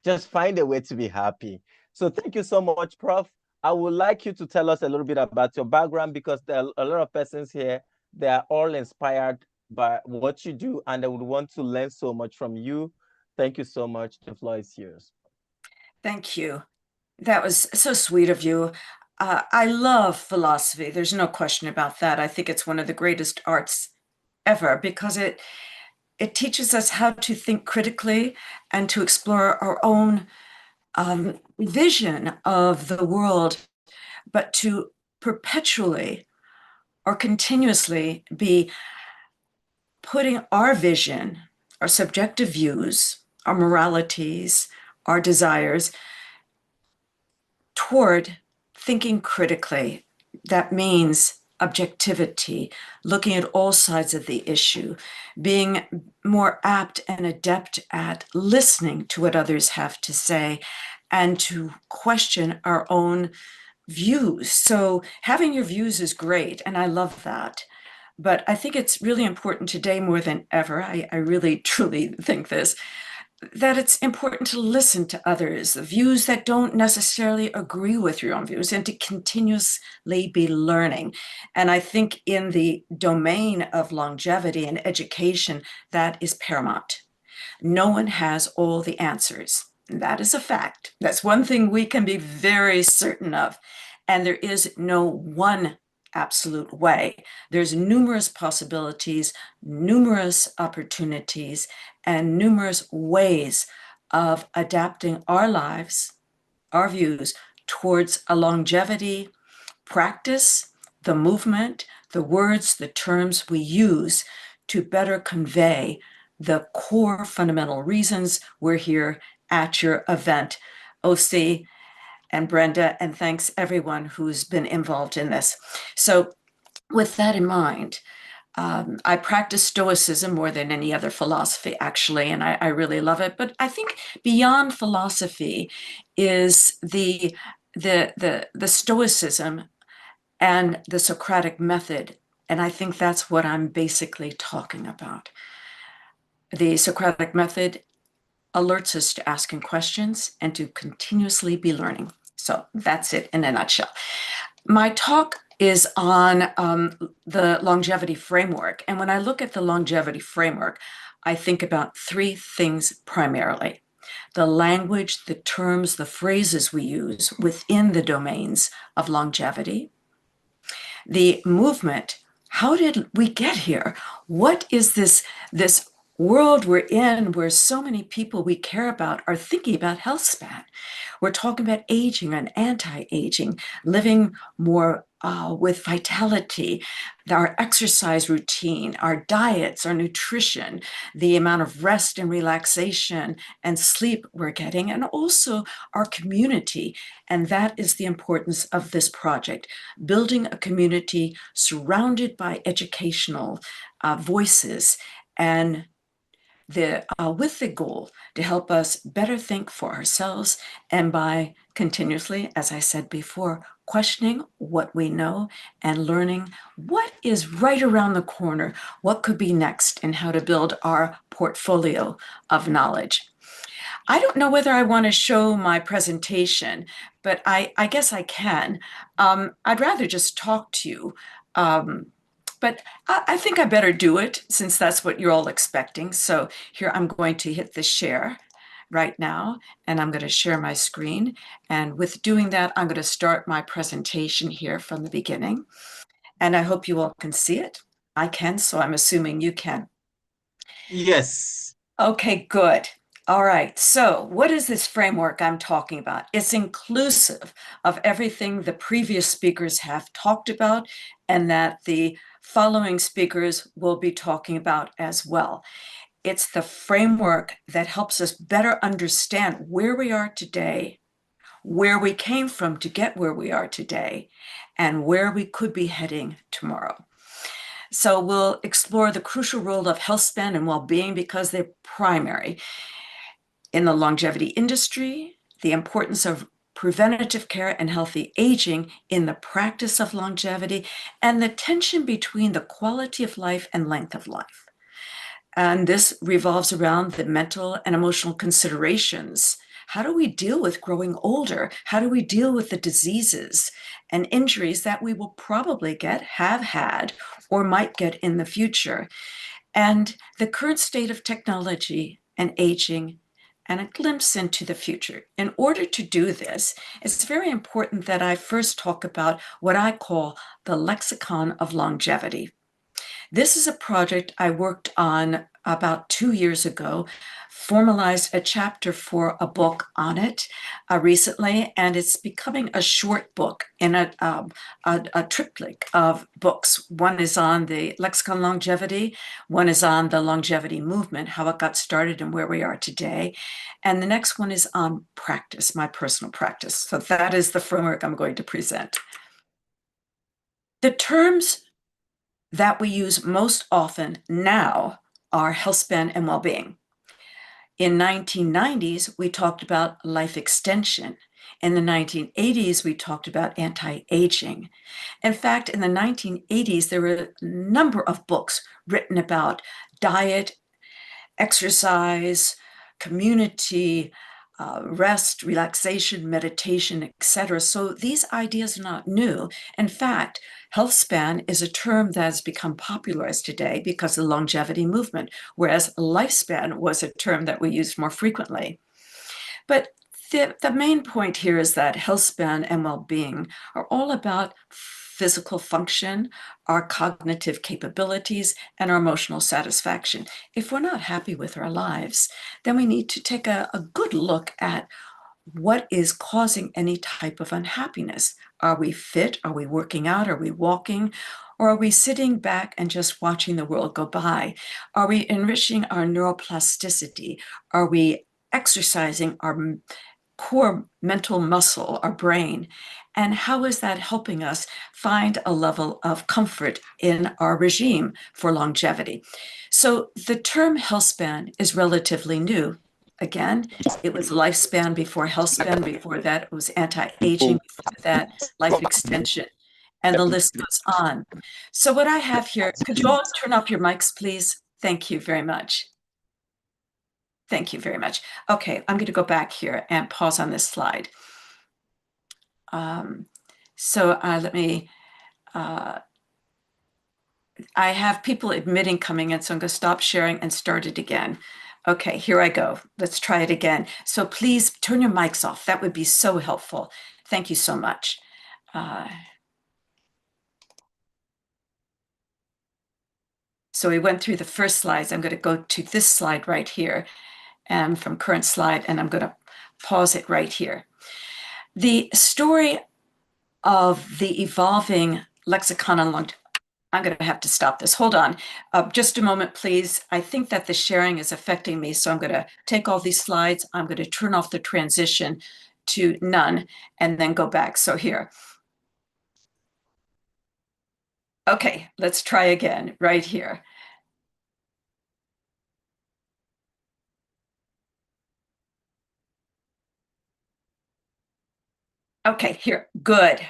Just find a way to be happy. So thank you so much, Prof. I would like you to tell us a little bit about your background, because there are a lot of persons here. They are all inspired by what you do, and they would want to learn so much from you. Thank you so much. The floor is yours. Thank you. That was so sweet of you. I love philosophy. There's no question about that. I think it's one of the greatest arts ever, because it teaches us how to think critically and to explore our own vision of the world, but to perpetually or continuously be putting our vision, our subjective views, our moralities, our desires toward thinking critically. That means objectivity, looking at all sides of the issue, being more apt and adept at listening to what others have to say, and to question our own views. So having your views is great, and I love that. But I think it's really important today more than ever, I really truly think this, that it's important to listen to others, the views that don't necessarily agree with your own views, and to continuously be learning. And I think in the domain of longevity and education, that is paramount. No one has all the answers. That is a fact. That's one thing we can be very certain of. And there is no one absolute way. There's numerous possibilities, numerous opportunities, and numerous ways of adapting our lives, our views, towards a longevity practice, the movement, the words, the terms we use to better convey the core fundamental reasons we're here at your event. OC and Brenda, and thanks everyone who's been involved in this. So with that in mind, I practice Stoicism more than any other philosophy, actually, and I really love it. But I think beyond philosophy is the Stoicism and the Socratic method, and I think that's what I'm basically talking about. The Socratic method alerts us to asking questions and to continuously be learning. So that's it in a nutshell. My talk is on the longevity framework. And when I look at the longevity framework, I think about three things primarily: the language, the terms, the phrases we use within the domains of longevity; the movement. How did we get here? What is this world we're in where so many people we care about are thinking about health span? We're talking about aging and anti-aging, living more with vitality, our exercise routine, our diets, our nutrition, the amount of rest and relaxation and sleep we're getting, and also our community. And that is the importance of this project, building a community surrounded by educational voices, and with the goal to help us better think for ourselves, and by continuously, as I said before, questioning what we know and learning what is right around the corner, what could be next, and how to build our portfolio of knowledge. I don't know whether I want to show my presentation, but I guess I can. I'd rather just talk to you. But I think I better do it since that's what you're all expecting. So here I'm going to hit the share right now, and I'm going to share my screen. And with doing that, I'm going to start my presentation here from the beginning. And I hope you all can see it. I can, so I'm assuming you can. Yes. Okay, good. All right, so what is this framework I'm talking about? It's inclusive of everything the previous speakers have talked about and that the following speakers will be talking about as well. It's the framework that helps us better understand where we are today, where we came from to get where we are today, and where we could be heading tomorrow. So we'll explore the crucial role of health span and well-being because they're primary in the longevity industry, the importance of preventative care and healthy aging in the practice of longevity, and the tension between the quality of life and length of life. And this revolves around the mental and emotional considerations. How do we deal with growing older? How do we deal with the diseases and injuries that we will probably get, have had, or might get in the future? And the current state of technology and aging, and a glimpse into the future. In order to do this, it's very important that I first talk about what I call the lexicon of longevity. This is a project I worked on about 2 years ago, formalized a chapter for a book on it recently, and it's becoming a short book in a triptych of books. One is on the lexicon longevity, one is on the longevity movement, how it got started and where we are today, and the next one is on practice, my personal practice. So that is the framework I'm going to present. The terms that we use most often now are health span and well-being. In 1990s, we talked about life extension. In the 1980s, we talked about anti-aging. In fact, in the 1980s, there were a number of books written about diet, exercise, community, rest, relaxation, meditation, etc. So these ideas are not new. In fact, health span is a term that has become popularized today because of the longevity movement, whereas lifespan was a term that we used more frequently. But the main point here is that health span and well-being are all about physical function, our cognitive capabilities, and our emotional satisfaction. If we're not happy with our lives, then we need to take a good look at what is causing any type of unhappiness. Are we fit? Are we working out? Are we walking? Or are we sitting back and just watching the world go by? Are we enriching our neuroplasticity? Are we exercising our core mental muscle, our brain? And how is that helping us find a level of comfort in our regime for longevity? So the term health span is relatively new. Again, it was lifespan before health span. Before that, it was anti-aging. Before that, life extension. And the list goes on. So what I have here, could you all turn off your mics, please? Thank you very much. Thank you very much. Okay, I'm going to go back here and pause on this slide. Let me I have people admitting coming in, so I'm going to stop sharing and start it again. Okay, here I go. Let's try it again. So please turn your mics off. That would be so helpful. Thank you so much. So we went through the first slides. I'm going to go to this slide right here, and from current slide, and I'm going to pause it right here. The story of the evolving lexicon on I'm going to have to stop this. Hold on. Just a moment, please. I think that the sharing is affecting me, so I'm going to take all these slides. I'm going to turn off the transition to none and then go back. So here. Okay, let's try again right here. Okay, here. Good.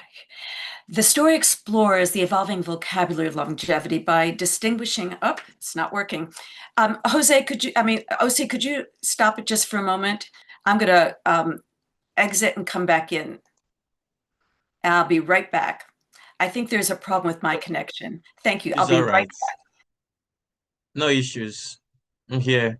The story explores the evolving vocabulary of longevity by distinguishing, oh, it's not working. Jose, Osi, could you stop it just for a moment? I'm going to exit and come back in. And I'll be right back. I think there's a problem with my connection. Thank you. I'll be right back. No issues. I'm here.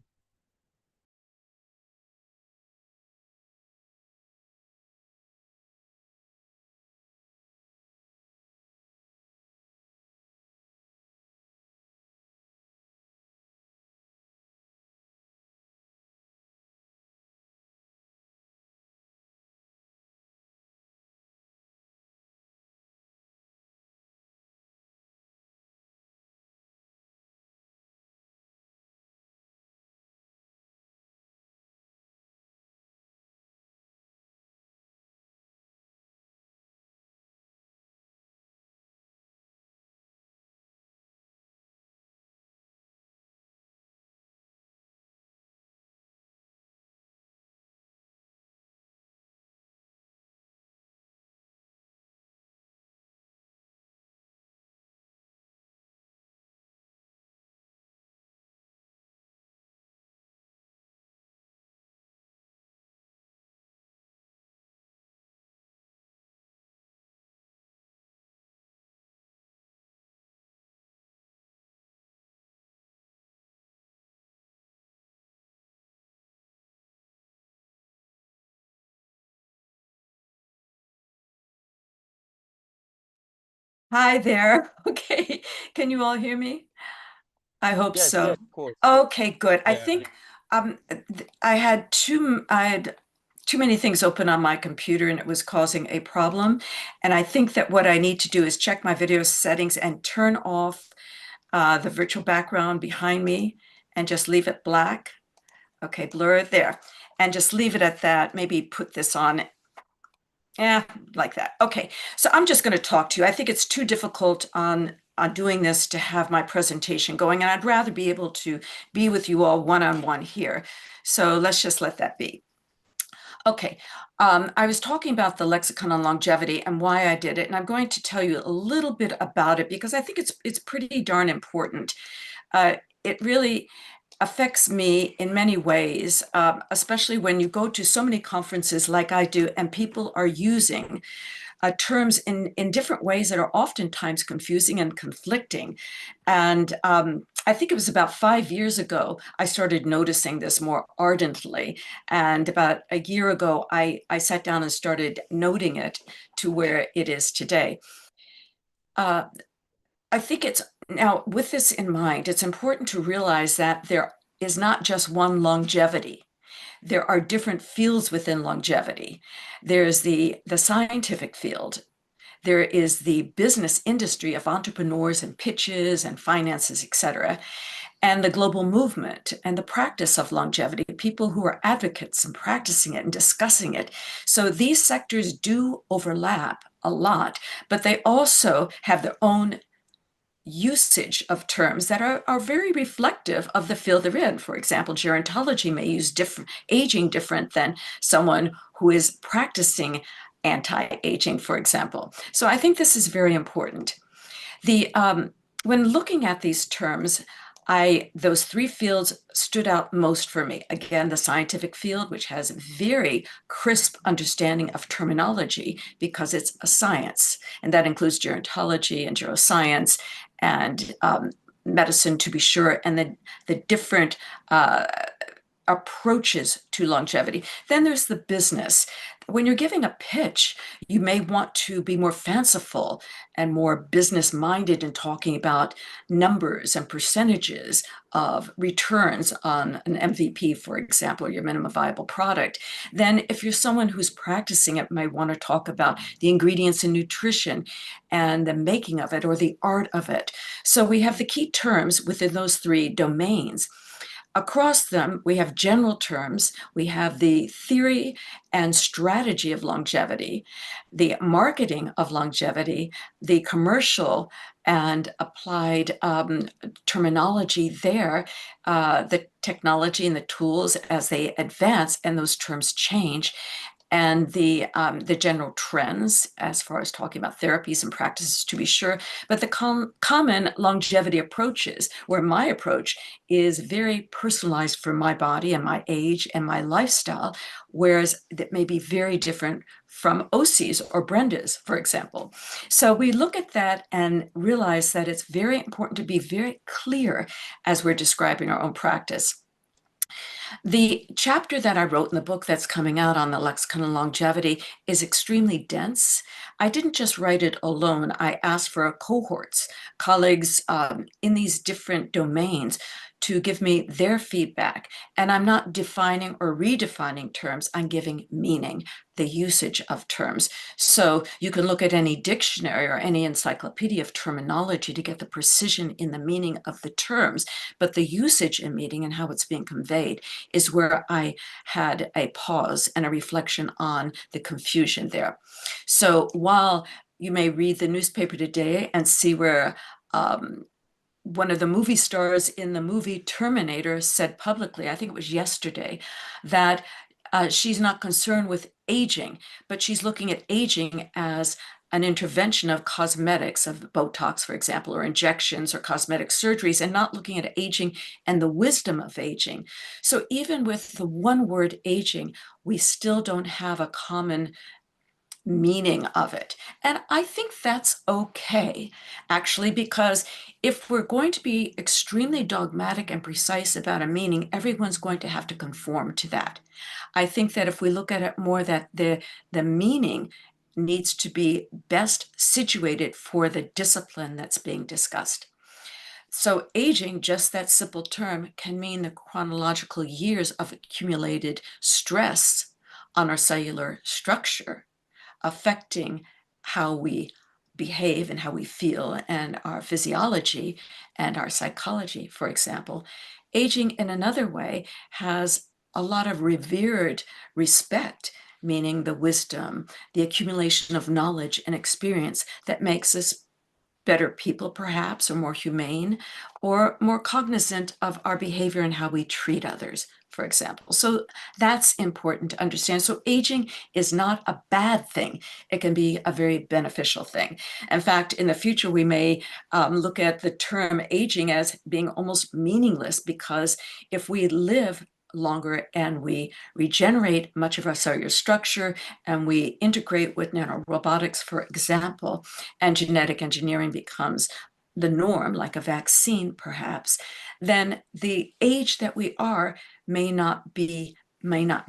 Hi there. Okay. Can you all hear me? I hope Yes, so. yes, of course. Okay, good. I Yeah. think I had too many things open on my computer and it was causing a problem. And I think that what I need to do is check my video settings and turn off the virtual background behind me and just leave it black. Okay, blur it there and just leave it at that. Maybe put this on. Yeah, like that. Okay, so I'm just going to talk to you. I think it's too difficult on doing this to have my presentation going, and I'd rather be able to be with you all one-on-one here. So let's just let that be. Okay, I was talking about the lexicon on longevity and why I did it, and I'm going to tell you a little bit about it because I think it's pretty darn important. It really affects me in many ways, especially when you go to so many conferences like I do, and people are using terms in different ways that are oftentimes confusing and conflicting. And I think it was about 5 years ago, I started noticing this more ardently. And about a year ago, I sat down and started noting it to where it is today. I think it's now, with this in mind, it's important to realize that there is not just one longevity. There are different fields within longevity. There's the scientific field. There is the business industry of entrepreneurs and pitches and finances, et cetera, and the global movement and the practice of longevity, people who are advocates and practicing it and discussing it. So these sectors do overlap a lot, but they also have their own usage of terms that are very reflective of the field they're in. For example, gerontology may use aging different than someone who is practicing anti-aging, for example. So I think this is very important. When looking at these terms, those three fields stood out most for me. Again, the scientific field, which has very crisp understanding of terminology because it's a science, and that includes gerontology and geroscience and medicine, to be sure, and the different approaches to longevity. Then there's the business. When you're giving a pitch, you may want to be more fanciful and more business-minded in talking about numbers and percentages of returns on an MVP, for example, or your minimum viable product. Then if you're someone who's practicing it, might want to talk about the ingredients in nutrition and the making of it or the art of it. So we have the key terms within those three domains. Across them, we have general terms. We have the theory and strategy of longevity, the marketing of longevity, the commercial and applied terminology there, the technology and the tools as they advance and those terms change, and the general trends as far as talking about therapies and practices, to be sure, but the common longevity approaches, where my approach is very personalized for my body and my age and my lifestyle, whereas that may be very different from OC's or Brenda's, for example. So we look at that and realize that it's very important to be very clear as we're describing our own practice. The chapter that I wrote in the book that's coming out on the lexicon of longevity is extremely dense. I didn't just write it alone. I asked for cohorts, colleagues in these different domains to give me their feedback. And I'm not defining or redefining terms, I'm giving meaning, the usage of terms. So you can look at any dictionary or any encyclopedia of terminology to get the precision in the meaning of the terms, but the usage and meaning and how it's being conveyed is where I had a pause and a reflection on the confusion there. So while you may read the newspaper today and see where one of the movie stars in the movie Terminator said publicly, I think it was yesterday, that she's not concerned with aging, but she's looking at aging as an intervention of cosmetics, of Botox, for example, or injections or cosmetic surgeries, and not looking at aging and the wisdom of aging. So even with the one word aging, we still don't have a common meaning of it. And I think that's okay, actually, because if we're going to be extremely dogmatic and precise about a meaning, everyone's going to have to conform to that. I think that if we look at it more, that the meaning needs to be best situated for the discipline that's being discussed. So aging, just that simple term, can mean the chronological years of accumulated stress on our cellular structure, affecting how we behave and how we feel and our physiology and our psychology, for example. Aging in another way has a lot of revered respect, meaning the wisdom, the accumulation of knowledge and experience that makes us better people, perhaps, or more humane, or more cognizant of our behavior and how we treat others, for example. So that's important to understand. So aging is not a bad thing. It can be a very beneficial thing. In fact, in the future, we may look at the term aging as being almost meaningless, because if we live longer and we regenerate much of our cellular structure and we integrate with nanorobotics, for example, and genetic engineering becomes the norm, like a vaccine perhaps, then the age that we are may not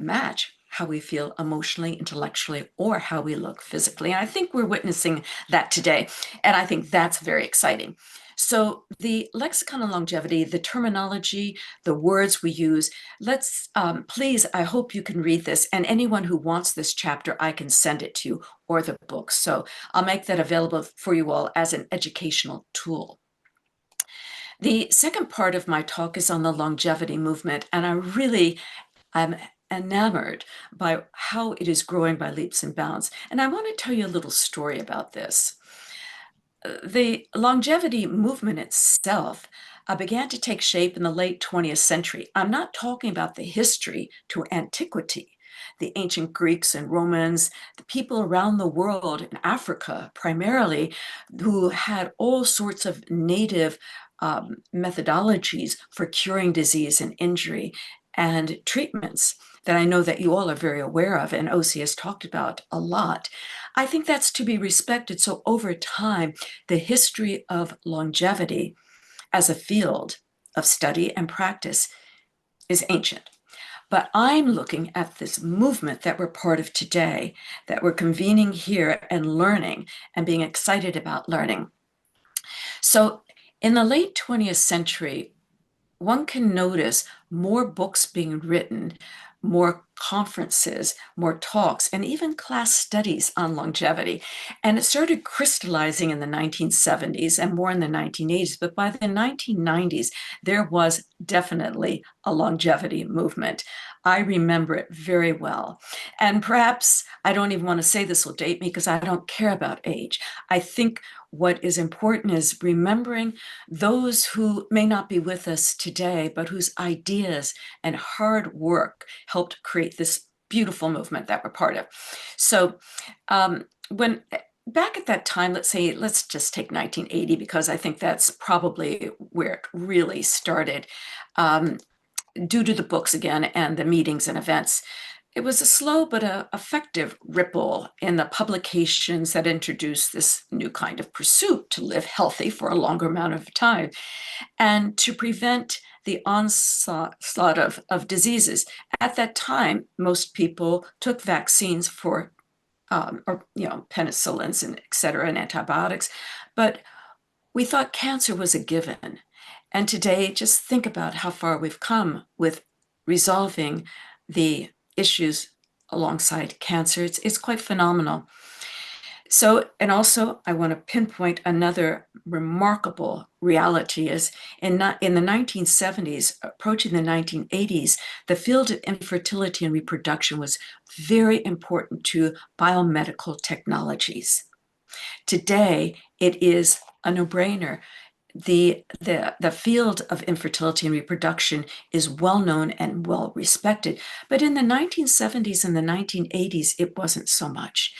match how we feel emotionally, intellectually, or how we look physically. And I think we're witnessing that today. And I think that's very exciting. So the lexicon of longevity, the terminology, the words we use, let's please, I hope you can read this. And anyone who wants this chapter, I can send it to you, or the book. So I'll make that available for you all as an educational tool. The second part of my talk is on the longevity movement, and I'm enamored by how it is growing by leaps and bounds. And I want to tell you a little story about this. The longevity movement itself began to take shape in the late 20th century. I'm not talking about the history to antiquity. The ancient Greeks and Romans, the people around the world, in Africa primarily, who had all sorts of native methodologies for curing disease and injury and treatments that I know that you all are very aware of and OC has talked about a lot. I think that's to be respected. So over time, the history of longevity as a field of study and practice is ancient. But I'm looking at this movement that we're part of today, that we're convening here and learning and being excited about learning. So in the late 20th century, one can notice more books being written, more conferences, more talks, and even class studies on longevity. And it started crystallizing in the 1970s and more in the 1980s. But by the 1990s, there was definitely a longevity movement. I remember it very well. And perhaps I don't even want to say this will date me because I don't care about age. I think what is important is remembering those who may not be with us today, but whose ideas and hard work helped create this beautiful movement that we're part of. So when back at that time, let's just take 1980, because I think that's probably where it really started, due to the books again and the meetings and events. It was a slow but effective ripple in the publications that introduced this new kind of pursuit to live healthy for a longer amount of time and to prevent the onslaught of diseases. At that time, most people took vaccines for, penicillins and et cetera, and antibiotics, but we thought cancer was a given. And today, just think about how far we've come with resolving the issues alongside cancer. It's quite phenomenal. So, and also I want to pinpoint another remarkable reality is in the 1970s, approaching the 1980s, the field of infertility and reproduction was very important to biomedical technologies. Today, it is a no-brainer. The field of infertility and reproduction is well known and well respected, but in the 1970s and the 1980s, it wasn't so much.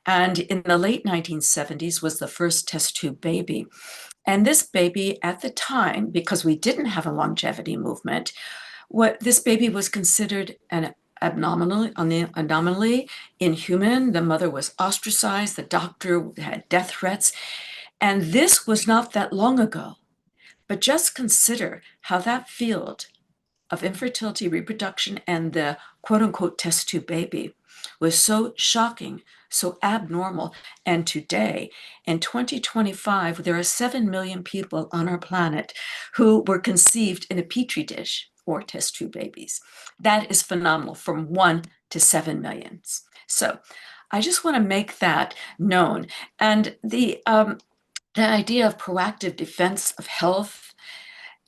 And in the late 1970s was the first test tube baby. And this baby at the time, because we didn't have a longevity movement, this baby was considered an anomaly, inhuman. The mother was ostracized. The doctor had death threats. And this was not that long ago. But just consider how that field of infertility, reproduction, and the quote-unquote test tube baby was so shocking, so abnormal. And today, in 2025, there are 7 million people on our planet who were conceived in a petri dish or test tube babies. That is phenomenal, from 1 to 7 million. So I just want to make that known. And the idea of proactive defense of health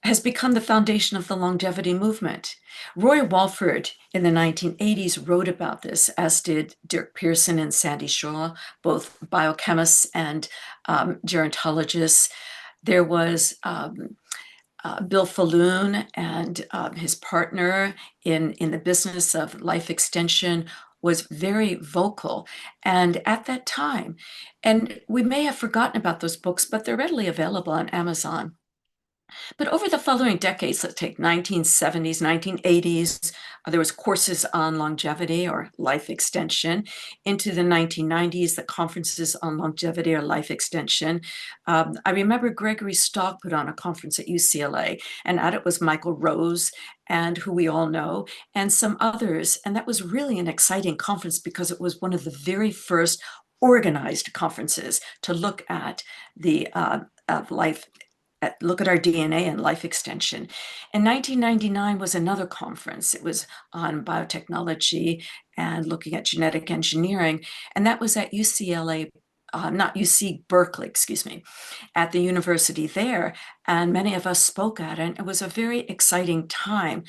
has become the foundation of the longevity movement. Roy Walford in the 1980s wrote about this, as did Dirk Pearson and Sandy Shaw, both biochemists and gerontologists. There was Bill Falloon and his partner in the business of life extension was very vocal. And at that time, and we may have forgotten about those books, but they're readily available on Amazon. But over the following decades, let's take 1970s, 1980s, there was courses on longevity or life extension. Into the 1990s, the conferences on longevity or life extension. I remember Gregory Stock put on a conference at UCLA, and at it was Michael Rose, and who we all know, and some others. And that was really an exciting conference because it was one of the very first organized conferences to look at the look at our DNA and life extension. In 1999 was another conference. It was on biotechnology and looking at genetic engineering. And that was at UCLA, not UC Berkeley, excuse me, at the university there. And many of us spoke at it. And it was a very exciting time.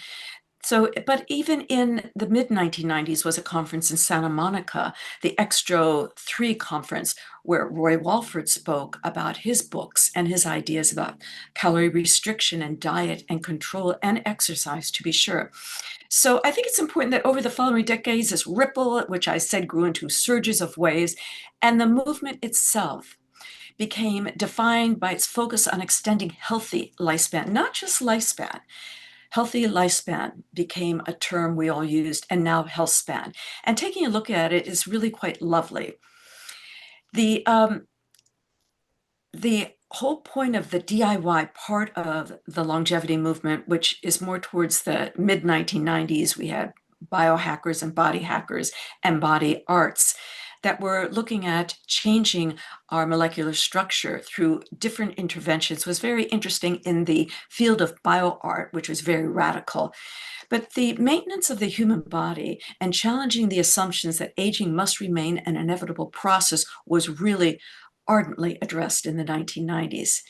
So, but even in the mid-1990s was a conference in Santa Monica, the Extro 3 conference, where Roy Walford spoke about his books and his ideas about calorie restriction and diet and control and exercise, to be sure. So I think it's important that over the following decades, this ripple, which I said grew into surges of waves, and the movement itself became defined by its focus on extending healthy lifespan, not just lifespan. Healthy lifespan became a term we all used, and now health span. And taking a look at it is really quite lovely. The whole point of the DIY part of the longevity movement, which is more towards the mid-1990s, we had biohackers and body hackers and body arts that were looking at changing our molecular structure through different interventions, was very interesting in the field of bioart, which was very radical. But the maintenance of the human body and challenging the assumptions that aging must remain an inevitable process was really ardently addressed in the 1990s.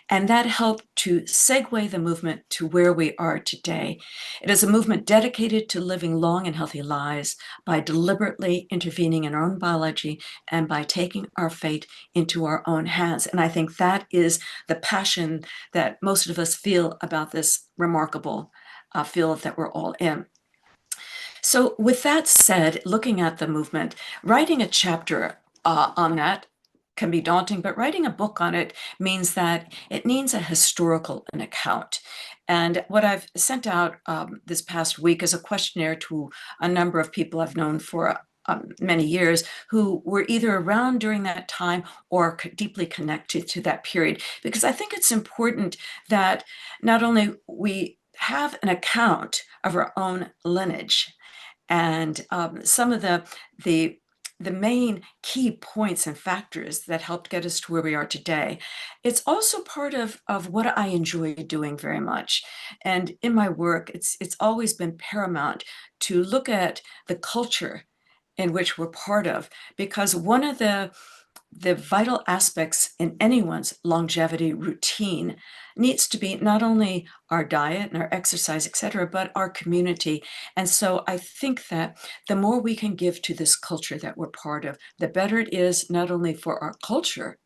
And that helped to segue the movement to where we are today. It is a movement dedicated to living long and healthy lives by deliberately intervening in our own biology and by taking our fate into our own hands. And I think that is the passion that most of us feel about this remarkable field that we're all in. So with that said, looking at the movement, writing a chapter on that can be daunting, but writing a book on it means that it needs a historical an account. And what I've sent out this past week is a questionnaire to a number of people I've known for many years who were either around during that time or deeply connected to that period, because I think it's important that not only we have an account of our own lineage and some of the main key points and factors that helped get us to where we are today. It's also part of what I enjoy doing very much. And in my work, it's always been paramount to look at the culture in which we're part of, because one of the vital aspects in anyone's longevity routine needs to be not only our diet and our exercise, etc., but our community. And so I think that the more we can give to this culture that we're part of, the better it is not only for our culture,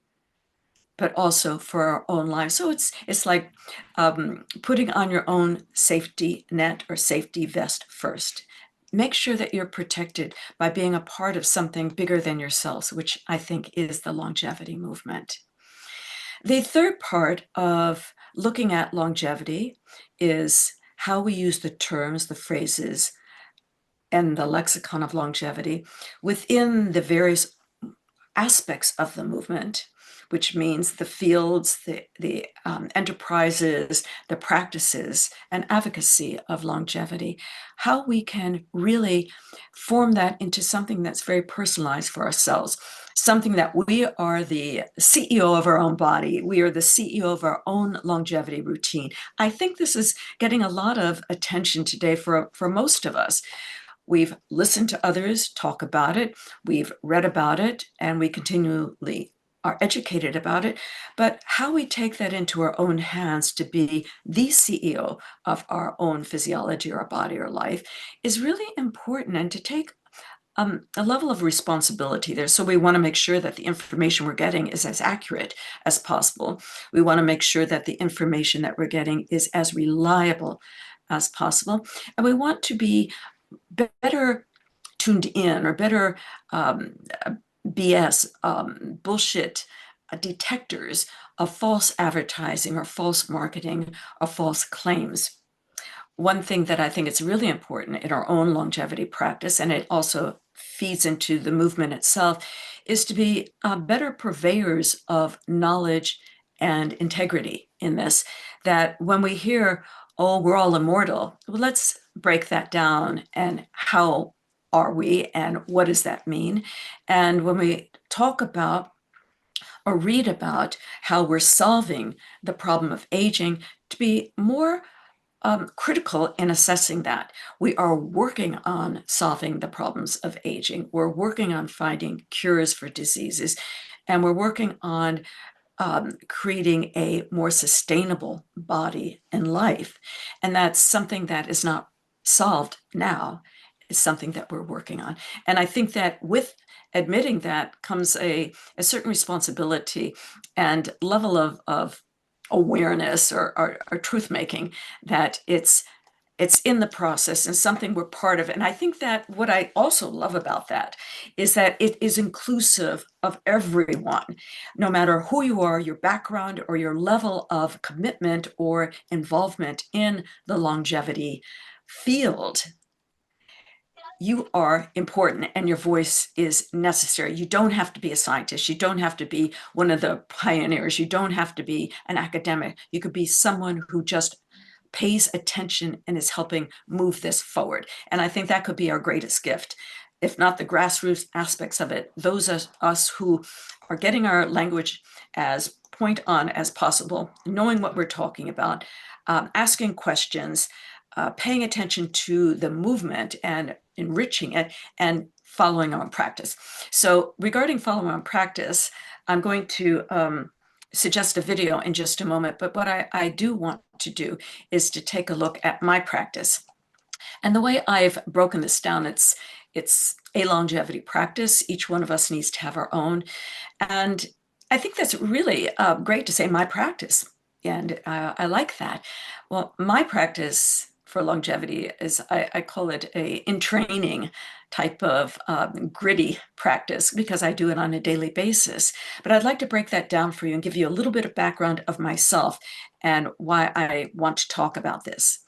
but also for our own lives. So it's like putting on your own safety net or safety vest first. Make sure that you're protected by being a part of something bigger than yourselves, which I think is the longevity movement. The third part of looking at longevity is how we use the terms, the phrases, and the lexicon of longevity within the various aspects of the movement, which means the fields, the enterprises, the practices, and advocacy of longevity, how we can really form that into something that's very personalized for ourselves, something that we are the CEO of our own body, we are the CEO of our own longevity routine. I think this is getting a lot of attention today for most of us. We've listened to others talk about it, we've read about it, and we continually are educated about it. But how we take that into our own hands to be the CEO of our own physiology or our body or life is really important, and to take a level of responsibility there. So we want to make sure that the information we're getting is as accurate as possible. We want to make sure that the information that we're getting is as reliable as possible. And we want to be better tuned in, or better BS, bullshit detectors of false advertising or false marketing or false claims. One thing that I think is really important in our own longevity practice, and it also feeds into the movement itself, is to be better purveyors of knowledge and integrity in this, that when we hear, oh, we're all immortal, well, let's break that down, and how are we, and what does that mean? And when we talk about or read about how we're solving the problem of aging, to be more critical in assessing that. We are working on solving the problems of aging. We're working on finding cures for diseases, and we're working on creating a more sustainable body and life. And that's something that is not solved now. It's something that we're working on. And I think that with admitting that comes a certain responsibility and level of awareness or truth making, that it's It's in the process and something we're part of. And I think that what I also love about that is that it is inclusive of everyone, no matter who you are, your background, or your level of commitment or involvement in the longevity field. You are important and your voice is necessary. You don't have to be a scientist. You don't have to be one of the pioneers. You don't have to be an academic. You could be someone who just pays attention and is helping move this forward. And I think that could be our greatest gift. If not the grassroots aspects of it, those of us who are getting our language as point on as possible, knowing what we're talking about, asking questions, paying attention to the movement and enriching it, and following on practice. So regarding following on practice, I'm going to suggest a video in just a moment, but what I do want to do is to take a look at my practice. And the way I've broken this down, it's a longevity practice. Each one of us needs to have our own. And I think that's really great to say my practice. And I like that. Well, my practice for longevity is, I call it a in training type of gritty practice, because I do it on a daily basis. But I'd like to break that down for you and give you a little bit of background of myself and why I want to talk about this.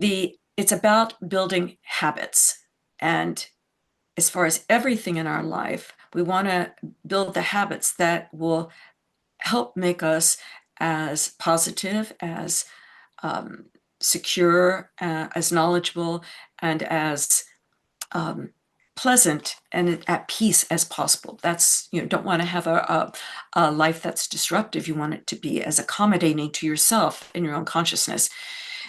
It's about building habits. And as far as everything in our life, we want to build the habits that will help make us as positive, as secure, as knowledgeable, and as pleasant and at peace as possible. That's, you don't want to have a life that's disruptive. You want it to be as accommodating to yourself and your own consciousness.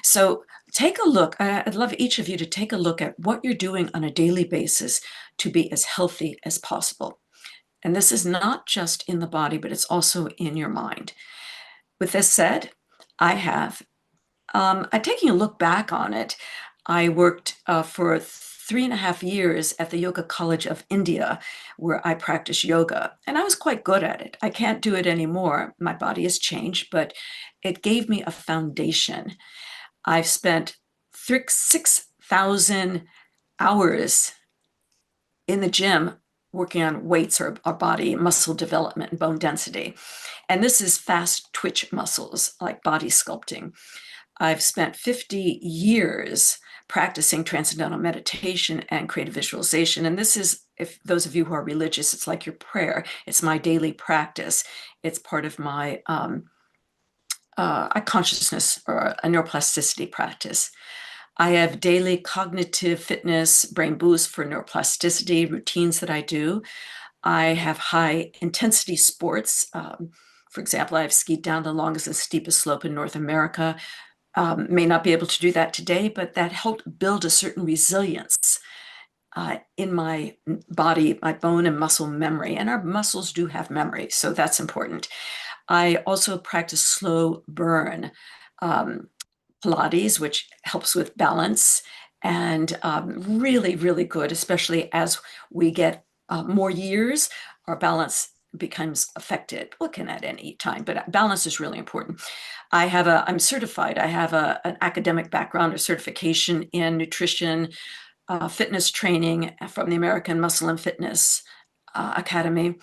So take a look. I'd love each of you to take a look at what you're doing on a daily basis to be as healthy as possible. And this is not just in the body, but it's also in your mind. With this said, I have, taking a look back on it, I worked for 3.5 years at the Yoga College of India, where I practiced yoga, and I was quite good at it. I can't do it anymore. My body has changed, but it gave me a foundation. I've spent 6,000 hours in the gym working on weights or body muscle development and bone density. And this is fast twitch muscles like body sculpting. I've spent 50 years practicing transcendental meditation and creative visualization. And this is, if those of you who are religious, it's like your prayer. It's my daily practice. It's part of my a consciousness or a neuroplasticity practice. I have daily cognitive fitness, brain boost for neuroplasticity routines that I do. I have high intensity sports. For example, I've skied down the longest and steepest slope in North America. May not be able to do that today, but that helped build a certain resilience in my body, my bone and muscle memory. And our muscles do have memory, so that's important. I also practice slow burn Pilates, which helps with balance, and really, really good, especially as we get more years, our balance becomes affected. Looking at any time, but balance is really important. I'm certified. I have an academic background, a certification in nutrition, fitness training from the American Muscle and Fitness Academy.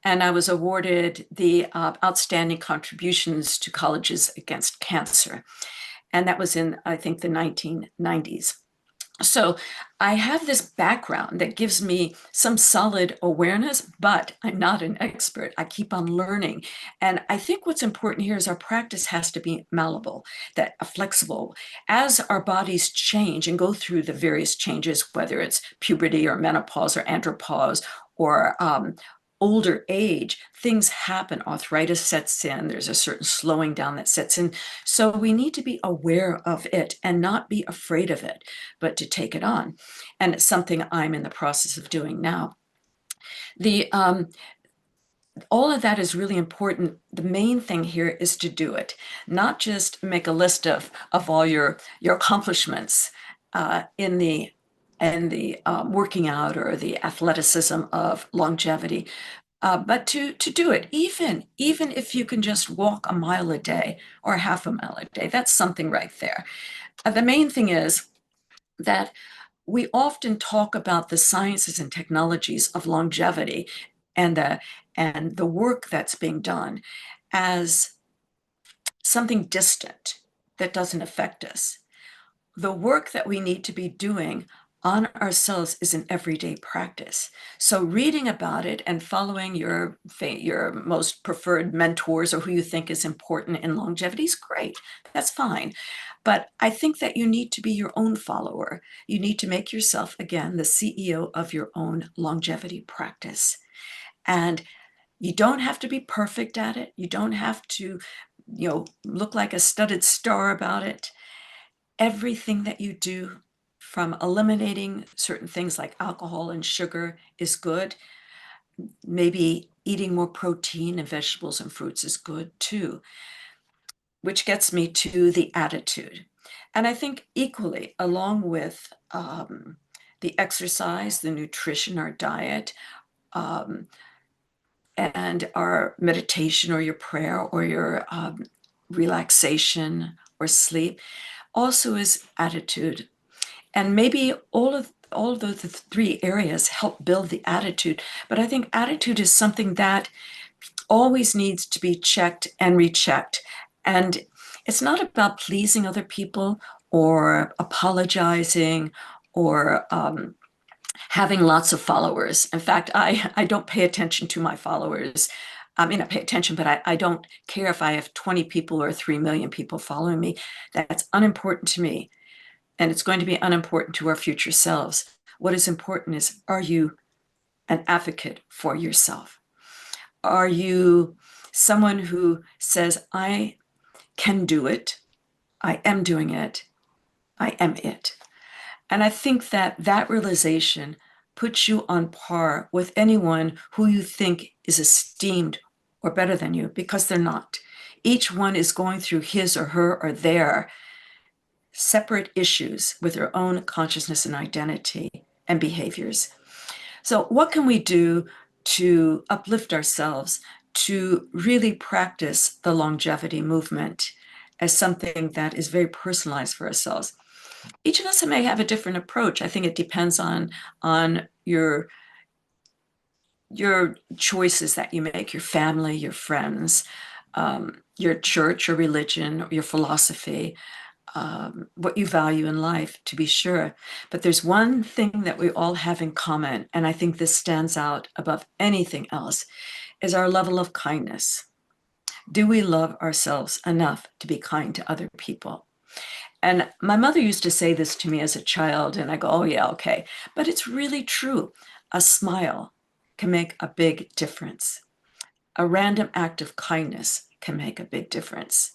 And I was awarded the Outstanding Contributions to Colleges Against Cancer. And that was in, I think, the 1990s. So I have this background that gives me some solid awareness, but I'm not an expert. I keep on learning. And I think what's important here is our practice has to be malleable, that flexible. As our bodies change and go through the various changes, whether it's puberty or menopause or andropause or older age, things happen. Arthritis sets in. There's a certain slowing down that sets in. So we need to be aware of it and not be afraid of it, but to take it on. And it's something I'm in the process of doing now. All of that is really important. The main thing here is to do it, not just make a list of all your accomplishments in the working out or the athleticism of longevity, but to do it, even if you can just walk a mile a day or half a mile a day, that's something right there. The main thing is that we often talk about the sciences and technologies of longevity and the work that's being done as something distant that doesn't affect us. The work that we need to be doing on ourselves is an everyday practice. So reading about it and following your most preferred mentors or who you think is important in longevity is great. That's fine. But I think that you need to be your own follower. You need to make yourself, again, the CEO of your own longevity practice. And you don't have to be perfect at it. You don't have to, look like a studded star about it. Everything that you do, from eliminating certain things like alcohol and sugar, is good. Maybe eating more protein and vegetables and fruits is good too, which gets me to the attitude. And I think equally, along with the exercise, the nutrition, our diet, and our meditation or your prayer or your relaxation or sleep, also is attitude. And maybe all of those three areas help build the attitude. But I think attitude is something that always needs to be checked and rechecked. And it's not about pleasing other people or apologizing or having lots of followers. In fact, I don't pay attention to my followers. I mean, I pay attention, but I don't care if I have 20 people or 3 million people following me. That's unimportant to me. And it's going to be unimportant to our future selves. What is important is, are you an advocate for yourself? Are you someone who says, I can do it, I am doing it, I am it? And I think that realization puts you on par with anyone who you think is esteemed or better than you, because they're not. Each one is going through his or her or their separate issues with their own consciousness and identity and behaviors. So what can we do to uplift ourselves, to really practice the longevity movement as something that is very personalized for ourselves? Each of us may have a different approach. I think it depends on your choices that you make, your family, your friends, your church or religion, or your philosophy, what you value in life, to be sure. But there's one thing that we all have in common, and I think this stands out above anything else, is our level of kindness. Do we love ourselves enough to be kind to other people? And my mother used to say this to me as a child, and I go, oh yeah, okay. But it's really true. A smile can make a big difference. A random act of kindness can make a big difference.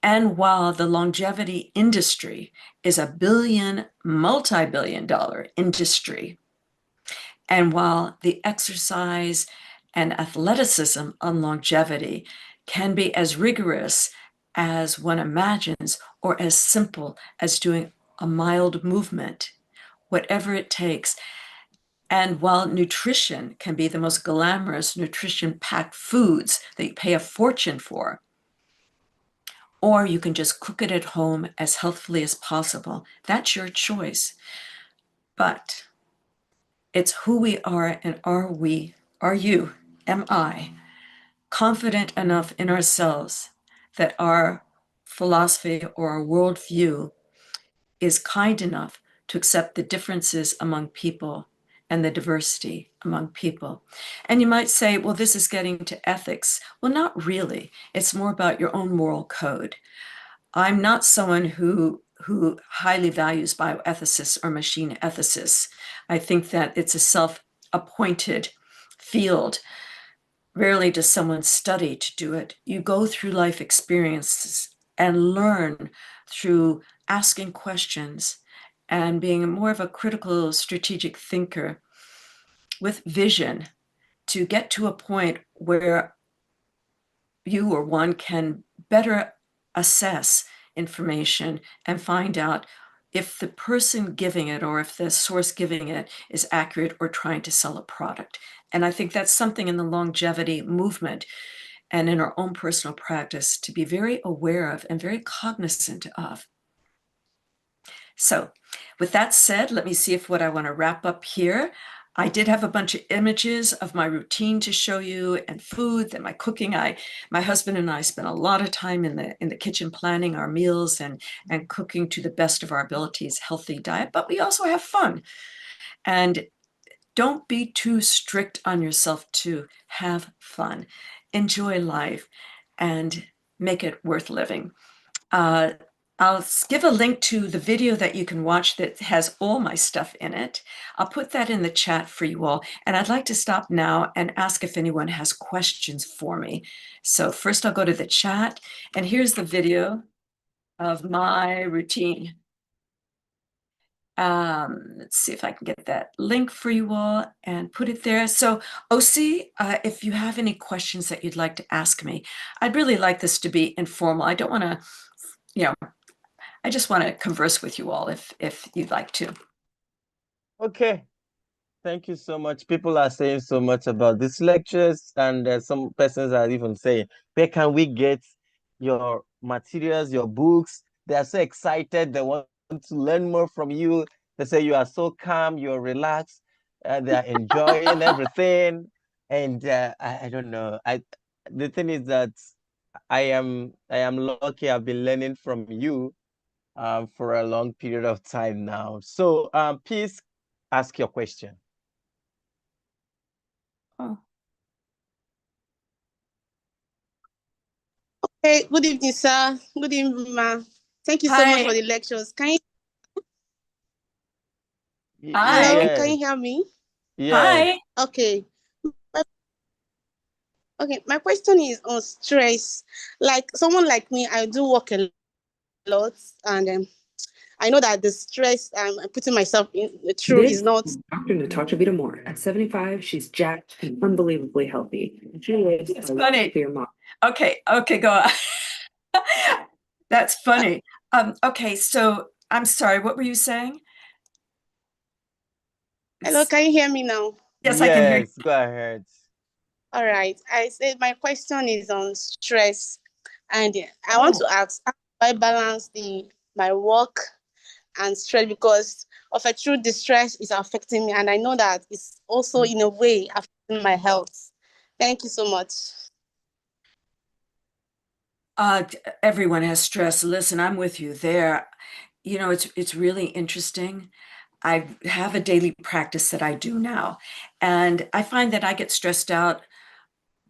And while the longevity industry is a multi-billion-dollar industry, and while the exercise and athleticism on longevity can be as rigorous as one imagines, or as simple as doing a mild movement, whatever it takes. And while nutrition can be the most glamorous, nutrition-packed foods that you pay a fortune for, or you can just cook it at home as healthfully as possible, that's your choice. But it's who we are, and are you, am I, confident enough in ourselves that our philosophy or our worldview is kind enough to accept the differences among people and the diversity among people? And you might say, well, this is getting to ethics. Well, not really. It's more about your own moral code. I'm not someone who highly values bioethicists or machine ethicists. I think that it's a self-appointed field. Rarely does someone study to do it. You go through life experiences and learn through asking questions and being more of a critical, strategic thinker with vision to get to a point where you or one can better assess information and find out if the person giving it or if the source giving it is accurate or trying to sell a product. And I think that's something in the longevity movement and in our own personal practice to be very aware of and very cognizant of. So with that said, let me see if what I want to wrap up here. I did have a bunch of images of my routine to show you, and food and my cooking. My husband and I spend a lot of time in the kitchen planning our meals and cooking to the best of our abilities, healthy diet, but we also have fun. And don't be too strict on yourself to have fun. Enjoy life and make it worth living. I'll give a link to the video that you can watch that has all my stuff in it. I'll put that in the chat for you all. And I'd like to stop now and ask if anyone has questions for me. So first I'll go to the chat, and here's the video of my routine. Let's see if I can get that link for you all and put it there. So OC, if you have any questions that you'd like to ask me, I'd really like this to be informal. I don't want to, I just want to converse with you all if you'd like to. Okay. Thank you so much. People are saying so much about these lectures, and some persons are even saying, where can we get your materials, your books? They are so excited. They want to learn more from you. They say you are so calm, you're relaxed, they are enjoying everything. And I don't know. The thing is that I am lucky. I've been learning from you for a long period of time now. So please ask your question. Oh. Hey, good evening, sir. Good evening, ma. Thank you so much for the lectures. Can you? Hi. Hello, Yes. can you hear me? Yes. Hi. Okay. Okay, my question is on stress. Like someone like me, I do work a lot, and I know that the stress I'm putting myself through is not. Dr. Natasha Vita Moore. At 75, she's jacked and unbelievably healthy. She lives It's funny. for your mom. Okay, go on. That's funny. Okay, so I'm sorry, what were you saying? Hello, can you hear me now? Yes, I can hear you. Yes, go ahead. All right. I said my question is on stress, and I want to ask how do I balance my work and stress, because of a true distress is affecting me, and I know that it's also in a way affecting my health. Thank you so much. Everyone has stress. Listen, I'm with you there. It's really interesting. I have a daily practice that I do now, and I find that I get stressed out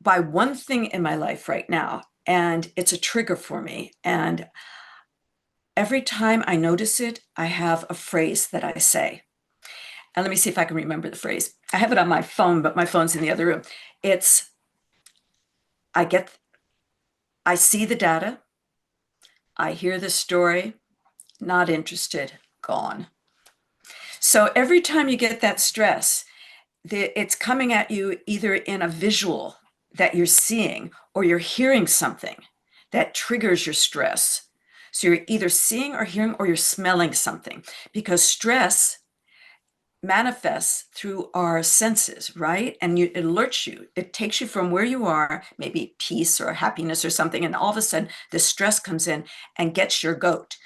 by one thing in my life right now, and it's a trigger for me. And every time I notice it, I have a phrase that I say. And let me see if I can remember the phrase. I have it on my phone, but my phone's in the other room. It's, I see the data, I hear the story, not interested, gone. So every time you get that stress, it's coming at you either in a visual that you're seeing or you're hearing something that triggers your stress. So you're either seeing or hearing or you're smelling something, because stress manifests through our senses, right? And it alerts you. It takes you from where you are, maybe peace or happiness or something, and all of a sudden the stress comes in and gets your goat.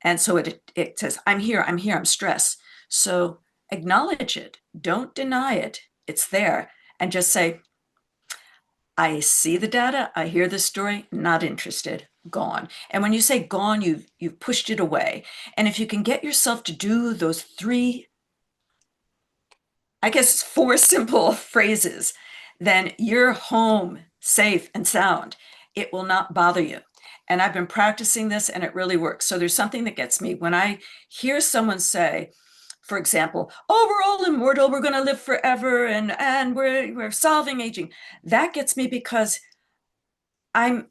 And so it says, I'm here, I'm stressed. So acknowledge it. Don't deny it. It's there. And just say, I see the data, I hear the story, not interested, gone. And when you say gone, you've pushed it away. And if you can get yourself to do those four simple phrases, then you're home, safe and sound. It will not bother you. And I've been practicing this and it really works. So there's something that gets me when I hear someone say, for example, oh, we're all immortal, we're going to live forever, and we're solving aging. That gets me because I'm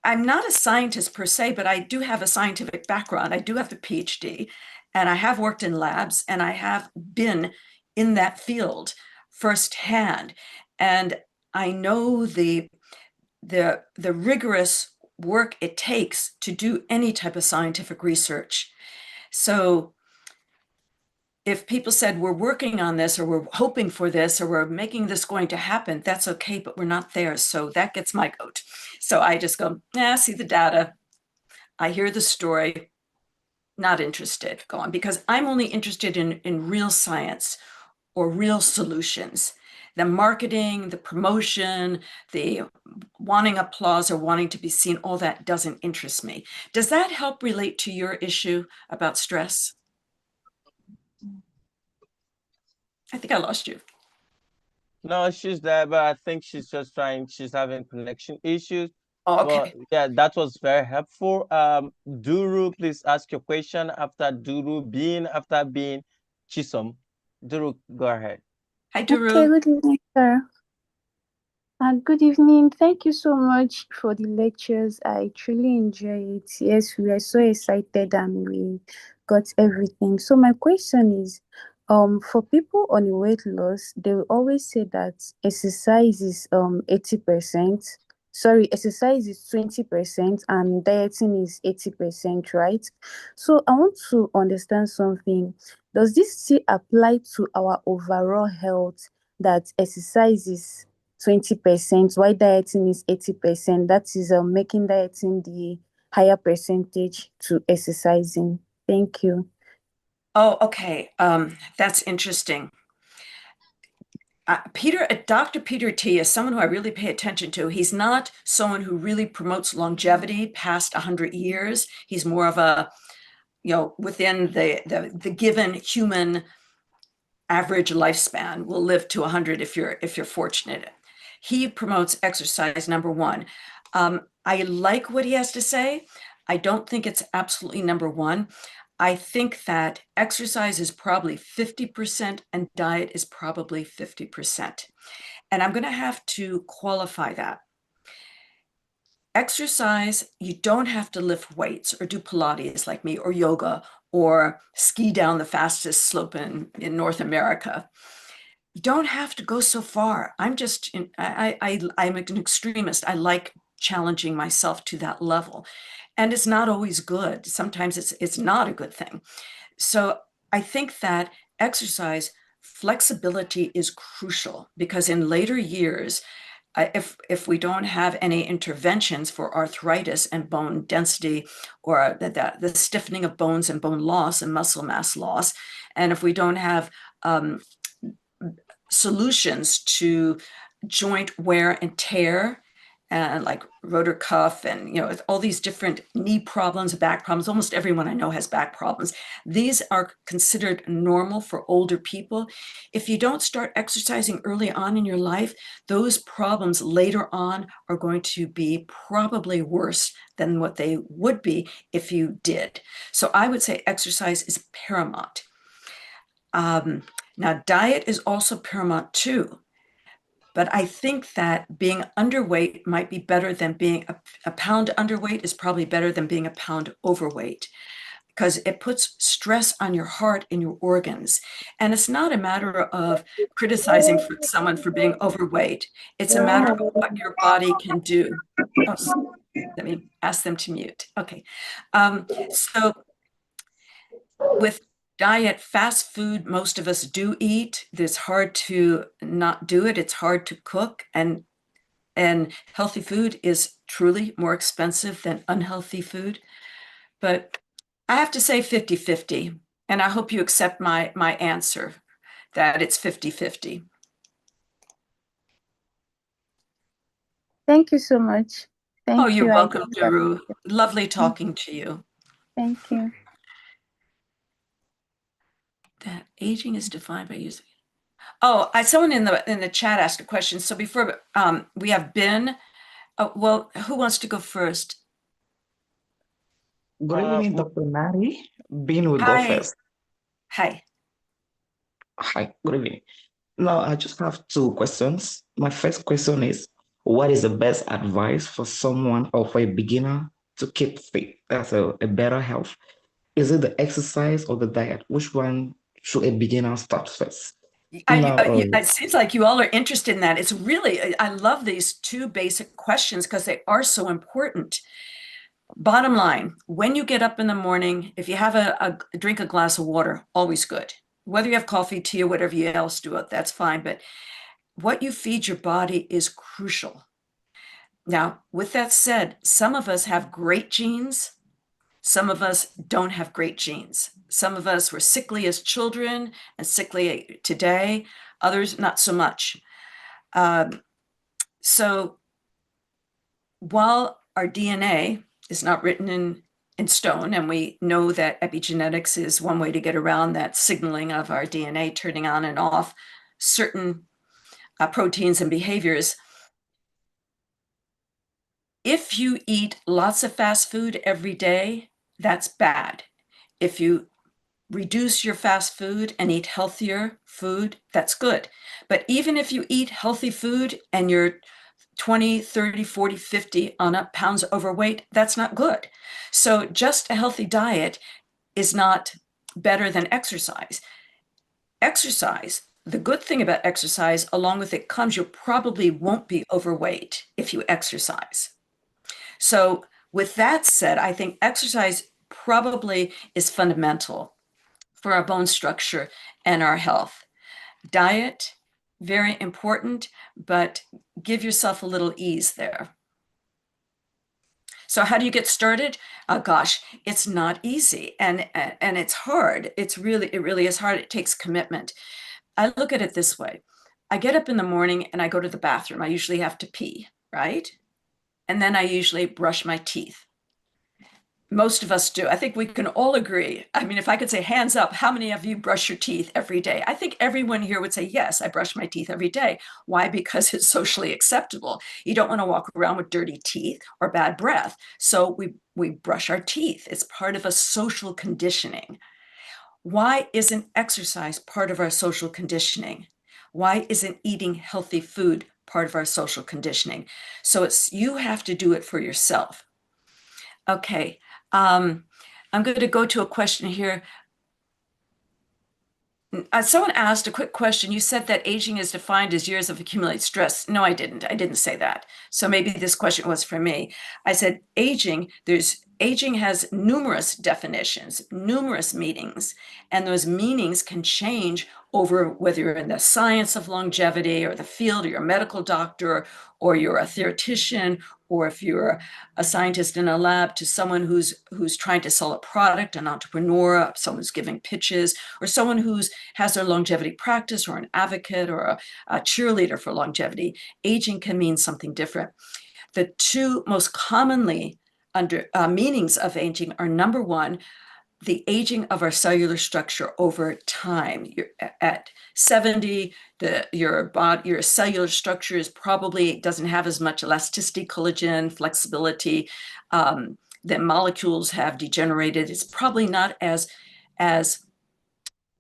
not a scientist per se, but I do have a scientific background. I do have a PhD, and I have worked in labs, and I have been in that field firsthand. And I know the rigorous work it takes to do any type of scientific research. So if people said we're working on this, or we're hoping for this, or we're making this going to happen, that's okay, but we're not there. So that gets my goat. So I just go, see the data, I hear the story, not interested. Go on, because I'm only interested in real science or real solutions. The marketing, the promotion, the wanting applause or wanting to be seen, all that doesn't interest me. Does that help relate to your issue about stress? I think I lost you. No, she's there, but I think she's just she's having connection issues. Oh, But okay. yeah, that was very helpful. Duru, please ask your question after Duru, after being Chisom. Duru, go ahead. Hi, Okay, Duru. good evening, sir. Good evening. Thank you so much for the lectures. I truly enjoy it. Yes, we are so excited and we got everything. So my question is, for people on a weight loss, they will always say that exercise is 80%. Sorry, exercise is 20% and dieting is 80%, right? So I want to understand something. Does this still apply to our overall health, that exercise is 20%, while dieting is 80%? That is making dieting the higher percentage to exercising. Thank you. Oh, okay. That's interesting. Dr. Peter T is someone who I really pay attention to. He's not someone who really promotes longevity past 100 years. He's more of a, within the given human average lifespan, will live to 100 if you're fortunate. He promotes exercise, number one. I like what he has to say. I don't think it's absolutely number one. I think that exercise is probably 50% and diet is probably 50%. And I'm going to have to qualify that. Exercise, you don't have to lift weights or do Pilates like me or yoga or ski down the fastest slope in North America. You don't have to go so far. I'm an extremist. I like challenging myself to that level. And it's not always good. Sometimes it's not a good thing. So I think that exercise flexibility is crucial, because in later years, if we don't have any interventions for arthritis and bone density, or the stiffening of bones and bone loss and muscle mass loss, and if we don't have solutions to joint wear and tear, and like rotor cuff and all these different knee problems, back problems. Almost everyone I know has back problems. These are considered normal for older people. If you don't start exercising early on in your life, those problems later on are going to be probably worse than what they would be if you did. So I would say exercise is paramount. Now, diet is also paramount too. But I think that being underweight might be better than being a pound underweight is probably better than being a pound overweight, because it puts stress on your heart and your organs. And it's not a matter of criticizing someone for being overweight. It's a matter of what your body can do. Oh, let me ask them to mute. Okay. So with diet, fast food, most of us do eat. It's hard to not do it. It's hard to cook. And healthy food is truly more expensive than unhealthy food. But I have to say 50-50. And I hope you accept my answer that it's 50-50. Thank you so much. Thank Oh, you're you. welcome, Duru. Lovely talking to you. Thank you. That aging is defined by using. Oh, someone in the chat asked a question. So before we have Ben. Well, who wants to go first? Good evening, Dr. Mary. Ben will go first. Hi. Hi, good evening. Now, I just have two questions. My first question is, what is the best advice for someone or for a beginner to keep fit? That's a better health. Is it the exercise or the diet? Which one should a beginner start first? It seems like you all are interested in that. It's really, I love these two basic questions because they are so important. Bottom line, when you get up in the morning, if you have drink a glass of water, always good. Whether you have coffee, tea, or whatever you else do, that's fine. But what you feed your body is crucial. Now, with that said, some of us have great genes Some of us don't have great genes. Some of us were sickly as children and sickly today, others not so much. So while our DNA is not written in stone, and we know that epigenetics is one way to get around that signaling of our DNA turning on and off certain proteins and behaviors, if you eat lots of fast food every day, that's bad. If you reduce your fast food and eat healthier food, that's good. But even if you eat healthy food and you're 20, 30, 40, 50 pounds overweight, that's not good. So just a healthy diet is not better than exercise. Exercise, the good thing about exercise, along with it comes, you probably won't be overweight if you exercise. So with that said, I think exercise probably is fundamental for our bone structure and our health. Diet, very important, but give yourself a little ease there. So how do you get started? Gosh, it's not easy, and it's hard. It really is hard. It takes commitment. I look at it this way. I get up in the morning and I go to the bathroom. I usually have to pee, right? And then I usually brush my teeth. Most of us do. I think we can all agree. I mean, if I could say hands up, how many of you brush your teeth every day? I think everyone here would say, yes, I brush my teeth every day. Why? Because it's socially acceptable. You don't want to walk around with dirty teeth or bad breath. So we brush our teeth. It's part of a social conditioning. Why isn't exercise part of our social conditioning? Why isn't eating healthy food part of our social conditioning? So you have to do it for yourself. Okay. I'm going to go to a question here. Someone asked a quick question. You said that aging is defined as years of accumulated stress. No, I didn't. I didn't say that. So maybe this question was for me. I said aging has numerous definitions, numerous meanings, and those meanings can change over whether you're in the science of longevity or the field, or you're a medical doctor, or you're a theoretician, or if you're a scientist in a lab, to someone who's trying to sell a product, an entrepreneur, someone who's giving pitches, or someone who's has their longevity practice, or an advocate, or a cheerleader for longevity. Aging can mean something different. The two most commonly meanings of aging are, number one, the aging of our cellular structure over time. You're at 70, your cellular structure doesn't have as much elasticity, collagen, flexibility. The molecules have degenerated. It's probably not as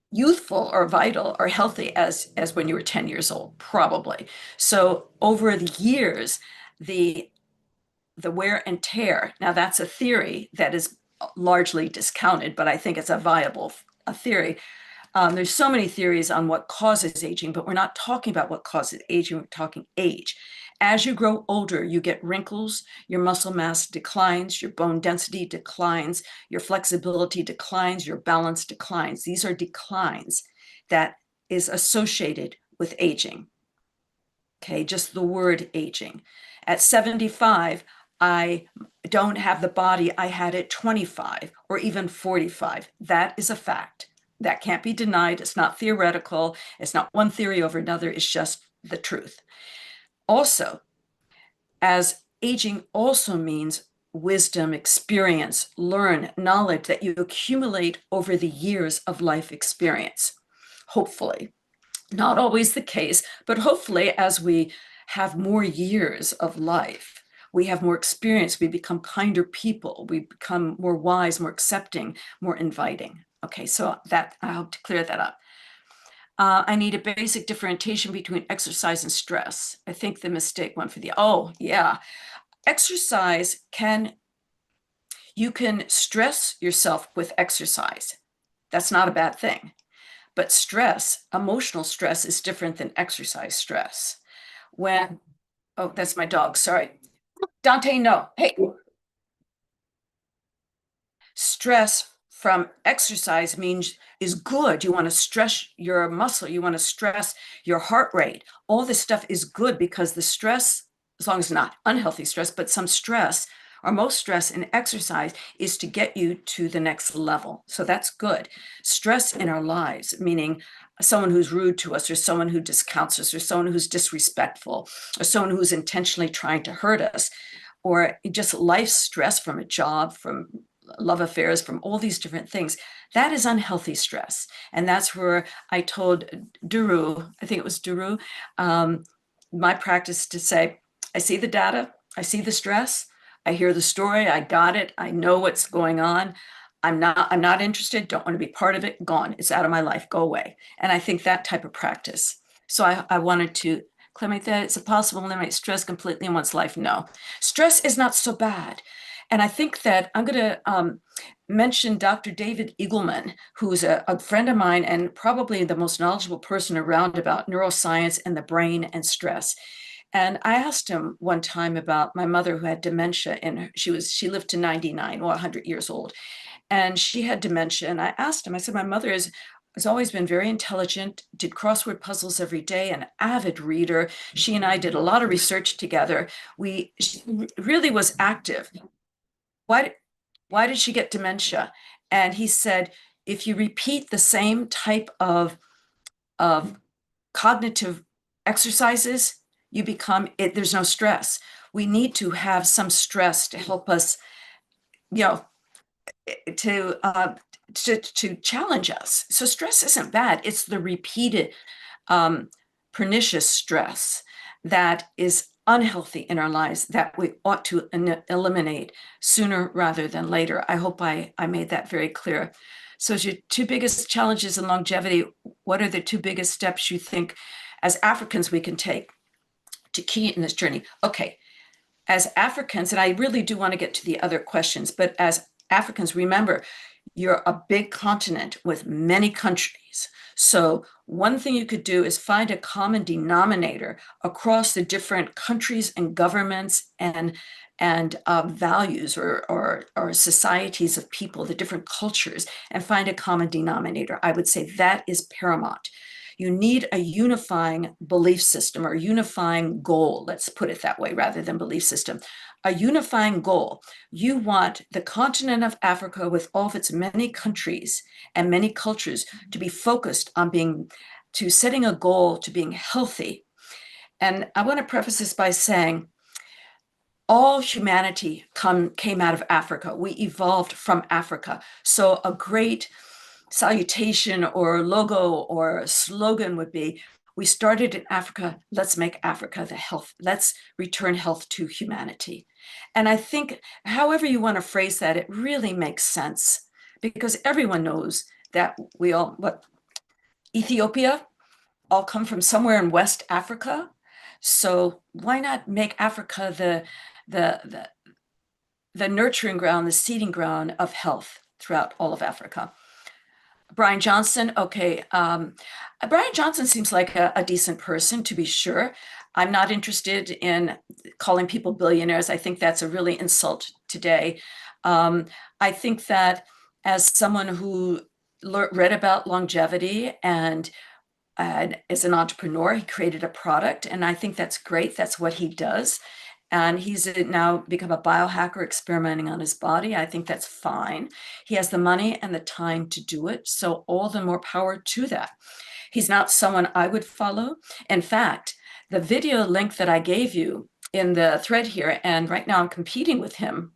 youthful or vital or healthy as when you were 10 years old, probably. So over the years, the wear and tear, now that's a theory that is largely discounted, but I think it's a viable theory. There's so many theories on what causes aging, but we're not talking about what causes aging, we're talking age. As you grow older, you get wrinkles, your muscle mass declines, your bone density declines, your flexibility declines, your balance declines. These are declines that is associated with aging. Okay, just the word aging. At 75, I don't have the body I had at 25 or even 45. That is a fact. That can't be denied. It's not theoretical. It's not one theory over another. It's just the truth. Also, as aging also means wisdom, experience, knowledge that you accumulate over the years of life experience. Hopefully. Not always the case, but hopefully as we have more years of life, we have more experience, we become kinder people, we become more wise, more accepting, more inviting. Okay, so that I hope to clear that up. I need a basic differentiation between exercise and stress. I think the mistake went for exercise you can stress yourself with exercise. That's not a bad thing. But stress, emotional stress, is different than exercise stress. Oh, that's my dog, sorry. Dante, no, hey. Stress from exercise is good. You want to stress your muscle, you want to stress your heart rate. All this stuff is good because the stress, as long as it's not unhealthy stress, but some stress or most stress in exercise is to get you to the next level. So that's good. Stress in our lives, meaning someone who's rude to us, or someone who discounts us, or someone who's disrespectful, or someone who's intentionally trying to hurt us, or just life stress from a job, from love affairs, from all these different things, that is unhealthy stress. And that's where I told Duru, I think it was Duru, my practice to say, I see the data, I see the stress, I hear the story, I got it, I know what's going on. I'm not interested, don't want to be part of it, gone, it's out of my life, go away. And I think that type of practice. So I wanted to clarify that. Is it possible to eliminate stress completely in one's life? No. Stress is not so bad. And I think that I'm going to mention Dr. David Eagleman, who's a friend of mine and probably the most knowledgeable person around about neuroscience and the brain and stress. And I asked him one time about my mother who had dementia, and she lived to 99 or 100 years old, and she had dementia. And I asked him, I said, my mother has always been very intelligent, did crossword puzzles every day, an avid reader. She and I did a lot of research together. She really was active. Why did she get dementia? And he said, if you repeat the same type of cognitive exercises, you become it. There's no stress. We need to have some stress to help us, to challenge us. So stress isn't bad. It's the repeated pernicious stress that is unhealthy in our lives that we ought to eliminate sooner rather than later. I hope I made that very clear. So your two biggest challenges in longevity, what are the two biggest steps you think as Africans we can take to key in this journey? Okay, as Africans, and I really do want to get to the other questions, but as Africans, remember, you're a big continent with many countries. So one thing you could do is find a common denominator across the different countries and governments and values or societies of people, the different cultures, and find a common denominator. I would say that is paramount. You need a unifying belief system or unifying goal, let's put it that way, rather than belief system. A unifying goal. You want the continent of Africa with all of its many countries and many cultures to be focused on setting a goal to being healthy. And I want to preface this by saying, all humanity came out of Africa. We evolved from Africa. So a great salutation or logo or slogan would be, we started in Africa, let's make Africa the health, let's return health to humanity. And I think however you want to phrase that, it really makes sense because everyone knows that Ethiopia all come from somewhere in West Africa. So why not make Africa the nurturing ground, the seeding ground of health throughout all of Africa? Brian Johnson, okay. Brian Johnson seems like a decent person, to be sure. I'm not interested in calling people billionaires. I think that's a really insult today. I think that as someone who read about longevity and as an entrepreneur, he created a product, and I think that's great. That's what he does. And he's now become a biohacker experimenting on his body. I think that's fine. He has the money and the time to do it. So all the more power to that. He's not someone I would follow. In fact, the video link that I gave you in the thread here, and right now I'm competing with him,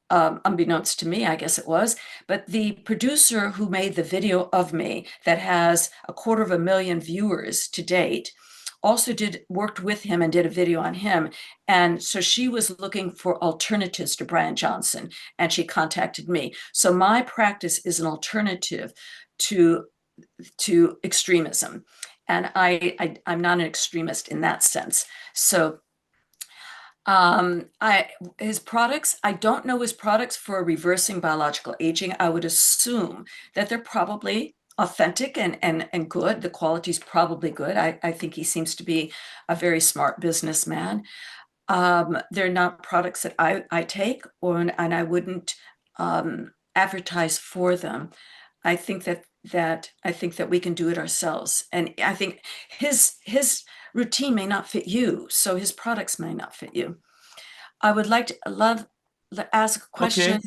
unbeknownst to me, I guess it was, but the producer who made the video of me that has 250,000 viewers to date, also worked with him and did a video on him. And so she was looking for alternatives to Brian Johnson, and she contacted me. So my practice is an alternative to extremism. And I'm not an extremist in that sense. So his products, I don't know his products for reversing biological aging. I would assume that they're probably authentic and good. The quality is probably good. I think he seems to be a very smart businessman. They're not products that I take, and I wouldn't advertise for them. I think that we can do it ourselves. And I think his routine may not fit you, so his products may not fit you. I would love ask a question.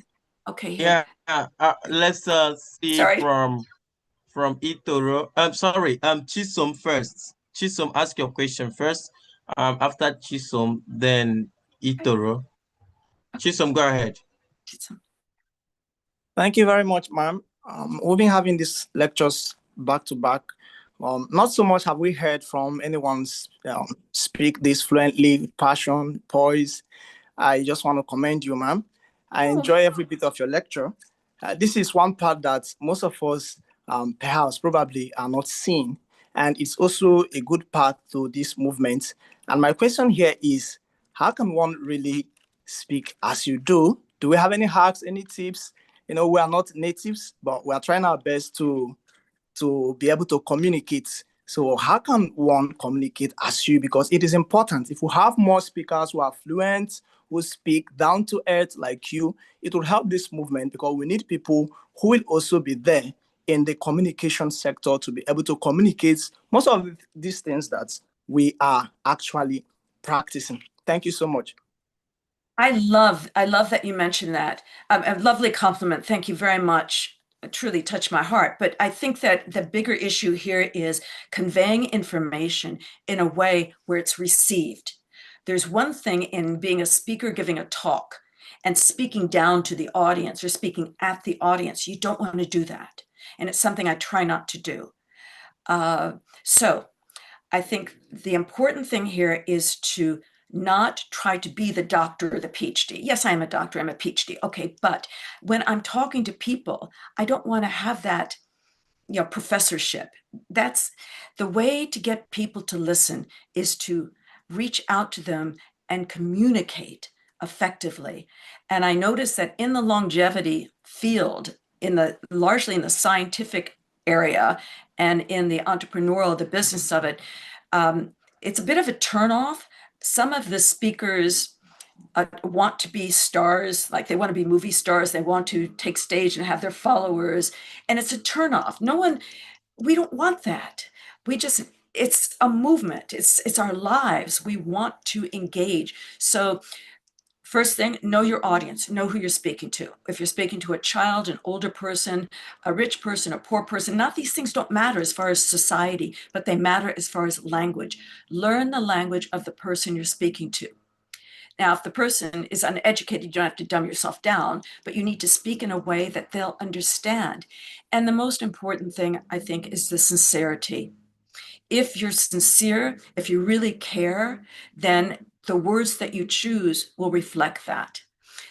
Okay, here. Yeah. Let's see Sorry. from Itoro. I'm sorry. Chisom first. Chisom, ask your question first. After Chisom, then Itoro. Chisom, go ahead. Thank you very much, ma'am. We've been having these lectures back to back. Not so much have we heard from anyone speak this fluently, with passion, poise. I just want to commend you, ma'am. I enjoy every bit of your lecture. This is one part that most of us perhaps probably are not seeing. And it's also a good part to this movement. And my question here is, how can one really speak as you do? Do we have any hacks, any tips? You know, we are not natives, but we are trying our best to be able to communicate. So how can one communicate as you? Because it is important. If we have more speakers who are fluent, who speak down to earth like you, it will help this movement, because we need people who will also be there in the communication sector to be able to communicate most of these things that we are actually practicing. Thank you so much. I love that you mentioned that. A lovely compliment. Thank you very much. It truly touched my heart. But I think that the bigger issue here is conveying information in a way where it's received. There's one thing in being a speaker, giving a talk, and speaking down to the audience or speaking at the audience. You don't want to do that. And it's something I try not to do. So I think the important thing here is to not try to be the doctor or the PhD. Yes, I am a doctor, I'm a PhD. Okay, but when I'm talking to people, I don't want to have that, professorship. That's the way to get people to listen, is to reach out to them and communicate effectively. And I noticed that in the longevity field, largely in the scientific area and in the entrepreneurial, the business of it, it's a bit of a turnoff. Some of the speakers want to be stars, like they want to be movie stars. They want to take stage and have their followers, and it's a turnoff. We don't want that. It's a movement. It's our lives. We want to engage. So first thing, know your audience, know who you're speaking to. If you're speaking to a child, an older person, a rich person, a poor person, not these things don't matter as far as society, but they matter as far as language. Learn the language of the person you're speaking to. Now, if the person is uneducated, you don't have to dumb yourself down, but you need to speak in a way that they'll understand. And the most important thing, I think, is the sincerity. If you're sincere, if you really care, then the words that you choose will reflect that.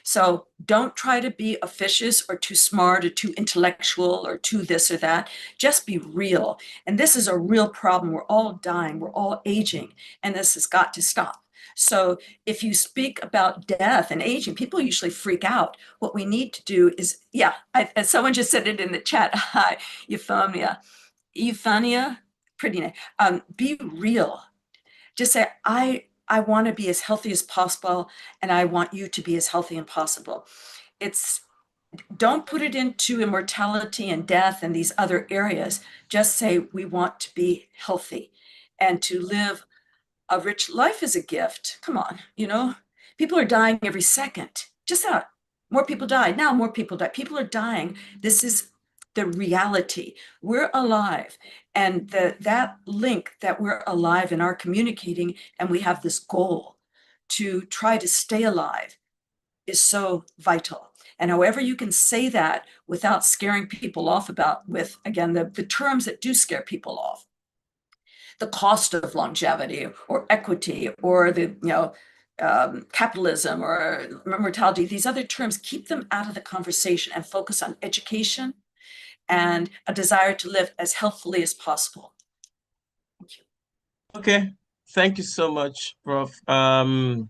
So don't try to be officious or too smart or too intellectual or too this or that. Just be real. And this is a real problem. We're all dying. We're all aging. And this has got to stop. So if you speak about death and aging, people usually freak out. What we need to do is, as someone just said it in the chat, hi, Euphania, pretty name. Be real. Just say, I want to be as healthy as possible, and I want you to be as healthy as possible. Don't put it into immortality and death and these other areas. Just say, we want to be healthy and to live a rich life is a gift. Come on, people are dying every second. Just that. More people die. Now more people die. People are dying. This is the reality. We're alive. And that link that we're alive and are communicating, and we have this goal to try to stay alive, is so vital. And however you can say that without scaring people off with, again, the terms that do scare people off. The cost of longevity or equity or the capitalism or mortality, these other terms, keep them out of the conversation and focus on education and a desire to live as healthfully as possible. Thank you. Okay, thank you so much, Prof. Itoro,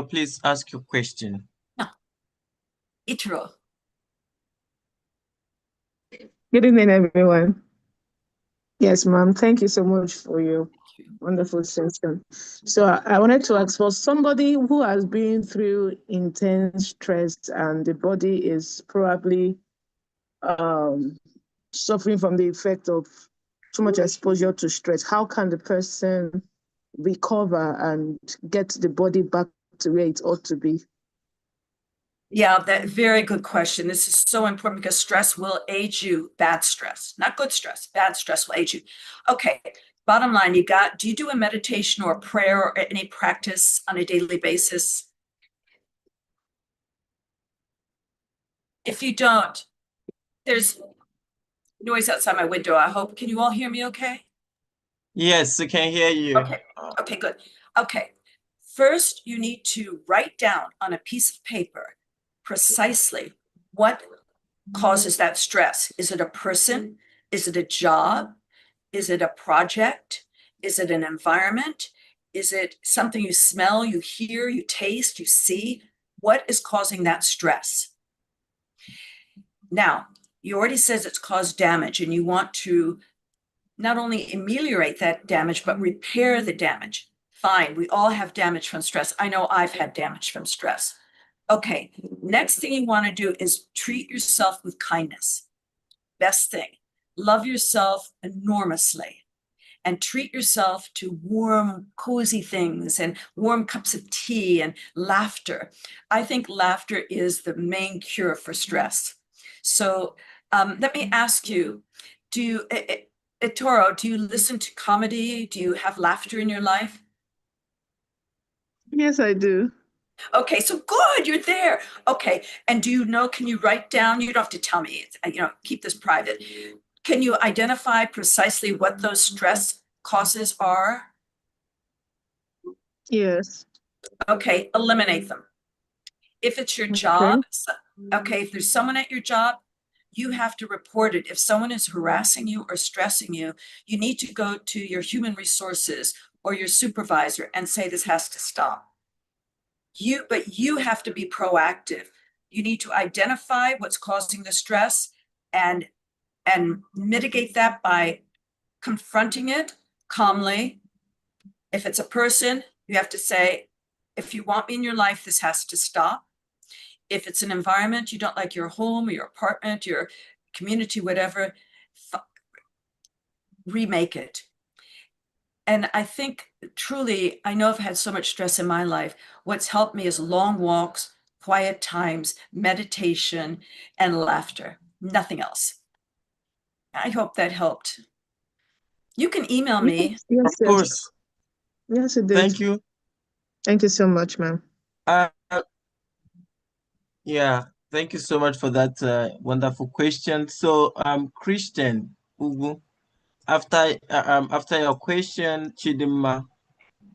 please ask your question. Itoro. Good evening, everyone. Yes, ma'am. Thank you so much for your wonderful session. So I wanted to ask, for somebody who has been through intense stress and the body is probably suffering from the effect of too much exposure to stress, how can the person recover and get the body back to where it ought to be? Yeah, that very good question. This is so important because stress will age you. Bad stress, not good stress. Bad stress will age you. Okay. Bottom line, do you do a meditation or a prayer or any practice on a daily basis? If you don't, there's noise outside my window, I hope. Can you all hear me okay? Yes, I can hear you. Okay. Okay, good. Okay. First, you need to write down on a piece of paper precisely what causes that stress. Is it a person? Is it a job? Is it a project? Is it an environment? Is it something you smell, you hear, you taste, you see? What is causing that stress? Now, you already says it's caused damage and you want to not only ameliorate that damage, but repair the damage. Fine, we all have damage from stress. I know I've had damage from stress. Okay, next thing you want to do is treat yourself with kindness. Best thing, love yourself enormously and treat yourself to warm, cozy things and warm cups of tea and laughter. I think laughter is the main cure for stress. So let me ask you, Ettore, do you listen to comedy? Do you have laughter in your life? Yes, I do. Okay, so good, you're there. Okay, and do you know, can you write down, you don't have to tell me, keep this private. Can you identify precisely what those stress causes are? Yes. Okay, eliminate them. If it's your job, okay, if there's someone at your job, you have to report it. If someone is harassing you or stressing you, you need to go to your human resources or your supervisor and say this has to stop. But you have to be proactive. You need to identify what's causing the stress and mitigate that by confronting it calmly. If it's a person, you have to say, if you want me in your life, this has to stop. If it's an environment, you don't like your home or your apartment, your community, whatever, remake it. And I think truly, I know I've had so much stress in my life. What's helped me is long walks, quiet times, meditation, and laughter. Nothing else. I hope that helped. You can email me. Yes, Of course. Yes, it did. Thank you. Thank you so much, ma'am. Yeah, thank you so much for that wonderful question. So, Christian, Ugu, after your question, Chidima,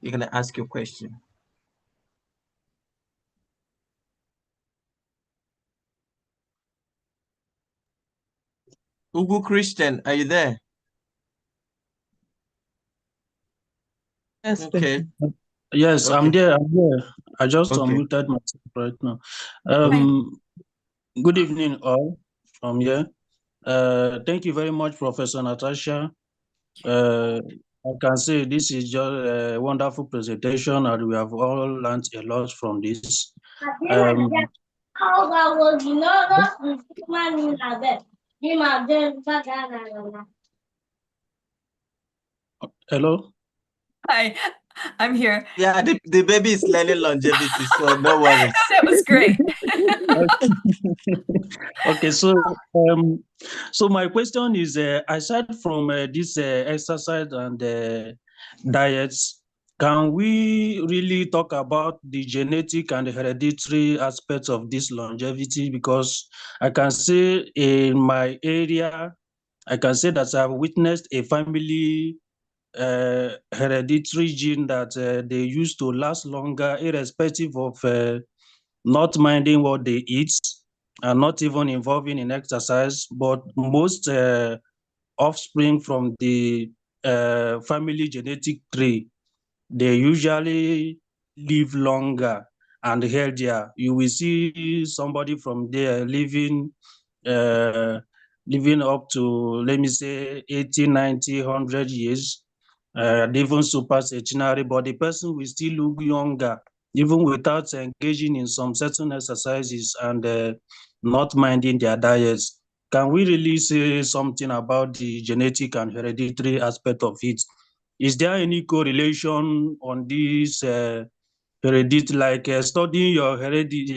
you're gonna ask your question. Ugu Christian, are you there? Yes. Okay. Yes, Okay. I'm there. I just Okay. unmuted myself right now. Good evening, all from here. Thank you very much, Professor Natasha. I can say this is just a wonderful presentation, and we have all learned a lot from this. Hello? Hi, I'm here. Yeah, the baby is learning longevity, so no worries. That was great. Okay, so my question is, aside from this exercise and diets, can we really talk about the genetic and hereditary aspects of this longevity? Because I can say in my area, I can say that I've witnessed a family hereditary gene that they used to last longer, irrespective of not minding what they eat and not even involving in exercise. But most offspring from the family genetic tree, they usually live longer and healthier. You will see somebody from there living up to, let me say, 80, 90, 100 years, even supercentenary, but the person will still look younger, even without engaging in some certain exercises and not minding their diets. Can we really say something about the genetic and hereditary aspect of it? Is there any correlation on this heredity, like studying your heredity,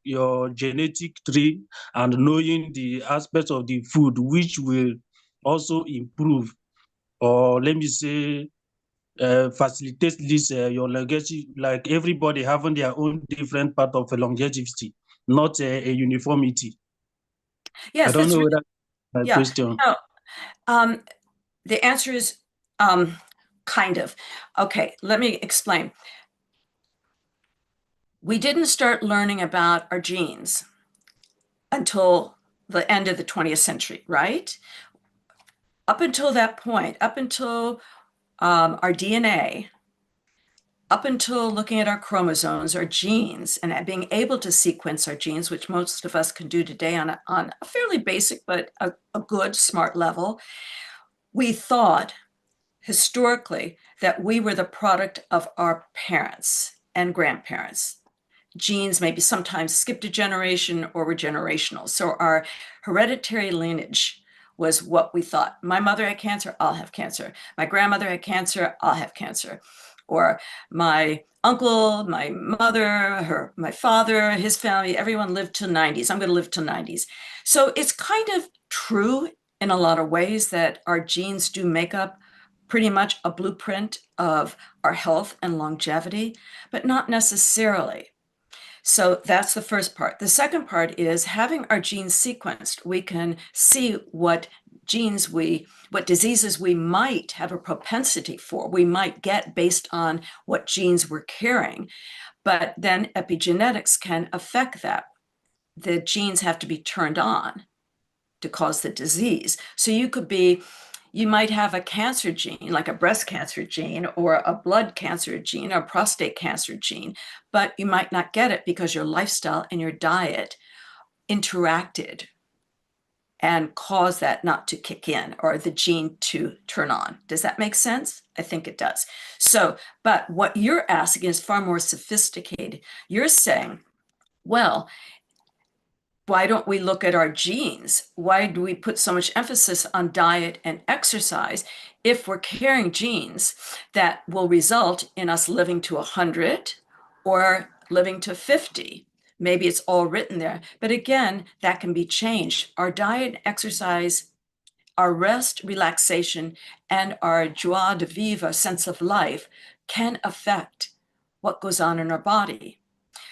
your genetic tree, and knowing the aspects of the food which will also improve, or let me say, facilitate this your longevity, like everybody having their own different part of longevity, not a uniformity. Yes, I don't that's know really, whether my yeah. question. No, the answer is kind of. Okay, let me explain. We didn't start learning about our genes until the end of the 20th century, right? Up until that point, up until our DNA, up until looking at our chromosomes, our genes, and being able to sequence our genes, which most of us can do today on a fairly basic but a good, smart level, we thought historically that we were the product of our parents and grandparents. Genes maybe sometimes skipped a generation or were generational. So our hereditary lineage was what we thought. My mother had cancer, I'll have cancer. My grandmother had cancer, I'll have cancer. Or my uncle, my mother, my father, his family, everyone lived till 90s. I'm going to live till 90s. So it's kind of true in a lot of ways that our genes do make up pretty much a blueprint of our health and longevity, but not necessarily. So that's the first part. The second part is having our genes sequenced. We can see what diseases we might have a propensity for, we might get based on what genes we're carrying. But then epigenetics can affect that. The genes have to be turned on to cause the disease. So you might have a cancer gene, like a breast cancer gene or a blood cancer gene or a prostate cancer gene, but you might not get it because your lifestyle and your diet interacted and caused that not to kick in or the gene to turn on. Does that make sense? I think it does. So, but what you're asking is far more sophisticated. You're saying, well, why don't we look at our genes? Why do we put so much emphasis on diet and exercise if we're carrying genes that will result in us living to 100 or living to 50? Maybe it's all written there. But again, that can be changed. Our diet and exercise, our rest, relaxation, and our joie de vivre, sense of life, can affect what goes on in our body.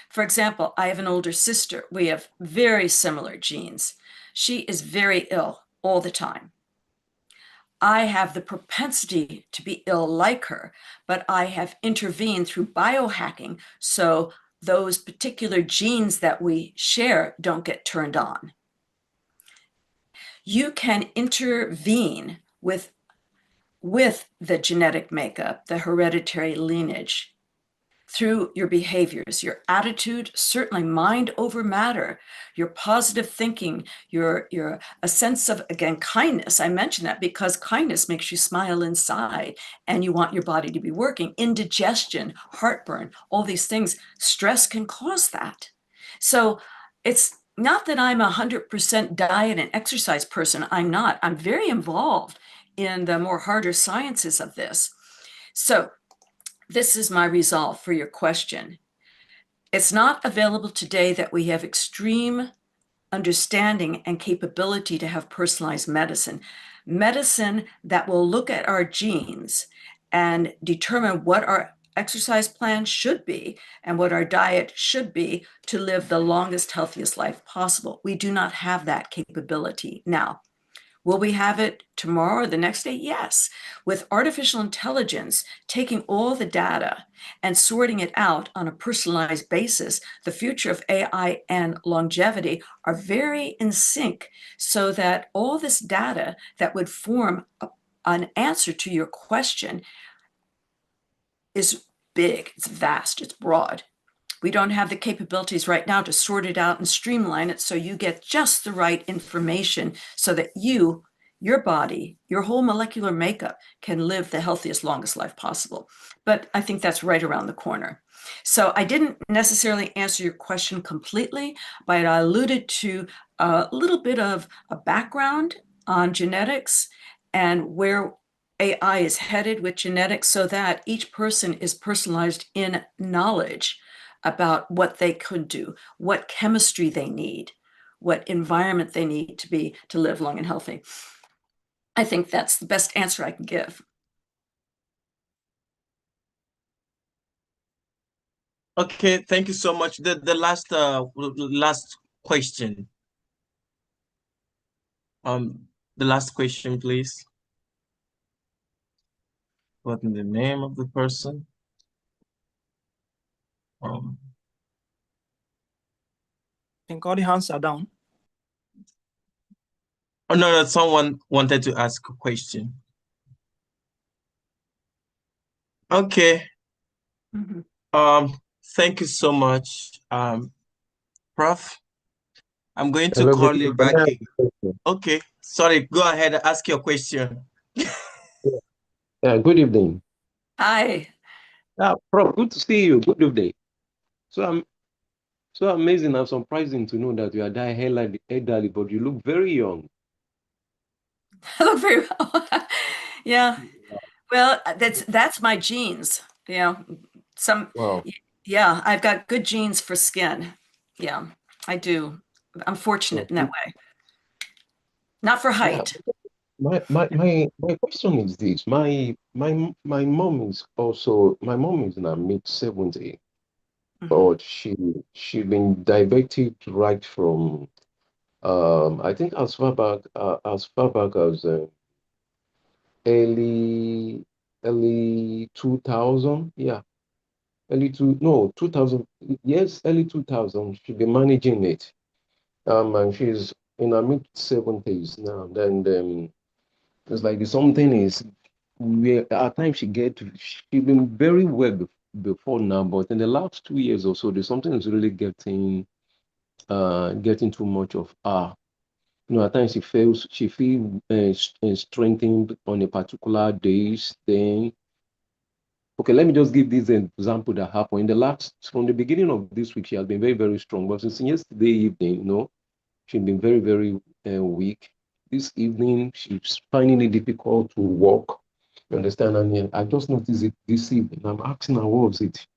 For example, I have an older sister. We have very similar genes. She is very ill all the time. I have the propensity to be ill like her, but I have intervened through biohacking so those particular genes that we share don't get turned on. You can intervene with the genetic makeup, the hereditary lineage, through your behaviors, your attitude, certainly mind over matter, your positive thinking, a sense of, again, kindness. I mention that because kindness makes you smile inside and you want your body to be working. Indigestion, heartburn, all these things, stress can cause that. So it's not that I'm 100% diet and exercise person. I'm not. I'm very involved in the more harder sciences of this. So this is my resolve for your question. It's not available today that we have extreme understanding and capability to have personalized medicine. Medicine that will look at our genes and determine what our exercise plan should be and what our diet should be to live the longest, healthiest life possible. We do not have that capability now. Will we have it tomorrow or the next day? Yes. With artificial intelligence taking all the data and sorting it out on a personalized basis, the future of AI and longevity are very in sync so that all this data that would form an answer to your question is big, it's vast, it's broad. We don't have the capabilities right now to sort it out and streamline it so you get just the right information so that your body, your whole molecular makeup can live the healthiest, longest life possible. But I think that's right around the corner. So I didn't necessarily answer your question completely, but I alluded to a little bit of a background on genetics and where AI is headed with genetics, so that each person is personalized in knowledge about what they could do, what chemistry they need, what environment they need to live long and healthy. I think that's the best answer I can give. Okay, thank you so much. The last question. The last question, please. What is the name of the person? I think all the hands are down. Oh no, someone wanted to ask a question. Okay. Thank you so much, Prof. I'm going to call you back. Okay, sorry, go ahead and ask your question. Good evening. Hi. Prof, good to see you. Good evening. So amazing and surprising to know that you are that elderly, but you look very young. I look very well. Yeah. Well, that's my genes. You know, Wow. Yeah, I've got good genes for skin. Yeah, I do. I'm fortunate in that way. Not for height. Yeah. My question is this. My mom is in her mid-70s, but she's been diabetic right from I think as far back as early 2000. Yeah, early 2000. Yes, early 2000. She's been managing it. And she's in her mid-70s now. Then it's like something is where at times she's been very well before now, but in the last 2 years or so, there's something that's really getting too much of her. At times she feels strengthened on a particular days. Then, okay, let me just give this example that happened from the beginning of this week. She has been very, very strong, but since yesterday evening, she's been very, very weak. This evening, she's finding it difficult to walk. You understand? And I just noticed it this evening. I'm asking her, what was it?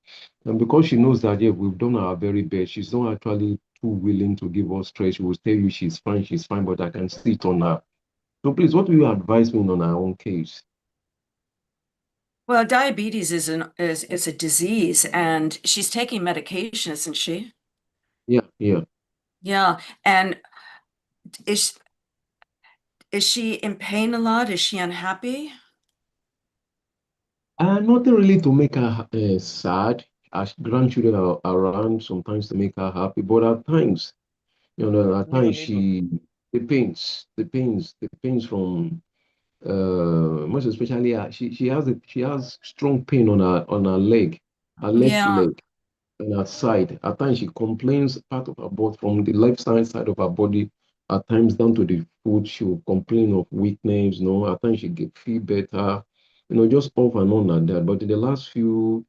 And because she knows that, yeah, we've done our very best, she's not actually too willing to give us stress. She will tell you she's fine, but I can see it on her. So please, what do you advise me on our own case? Well, diabetes is a disease, and she's taking medication, isn't she? Yeah, yeah. Yeah, and is she in pain a lot? Is she unhappy? Nothing really to make her sad. As grandchildren are around, sometimes to make her happy, but at times, the pains from most especially she has strong pain on her leg, her left Yeah. leg and her side. At times she complains part of her body from the left side of her body. At times down to the foot, she will complain of weakness. At times she feel better. Just off and on like that. But in the last few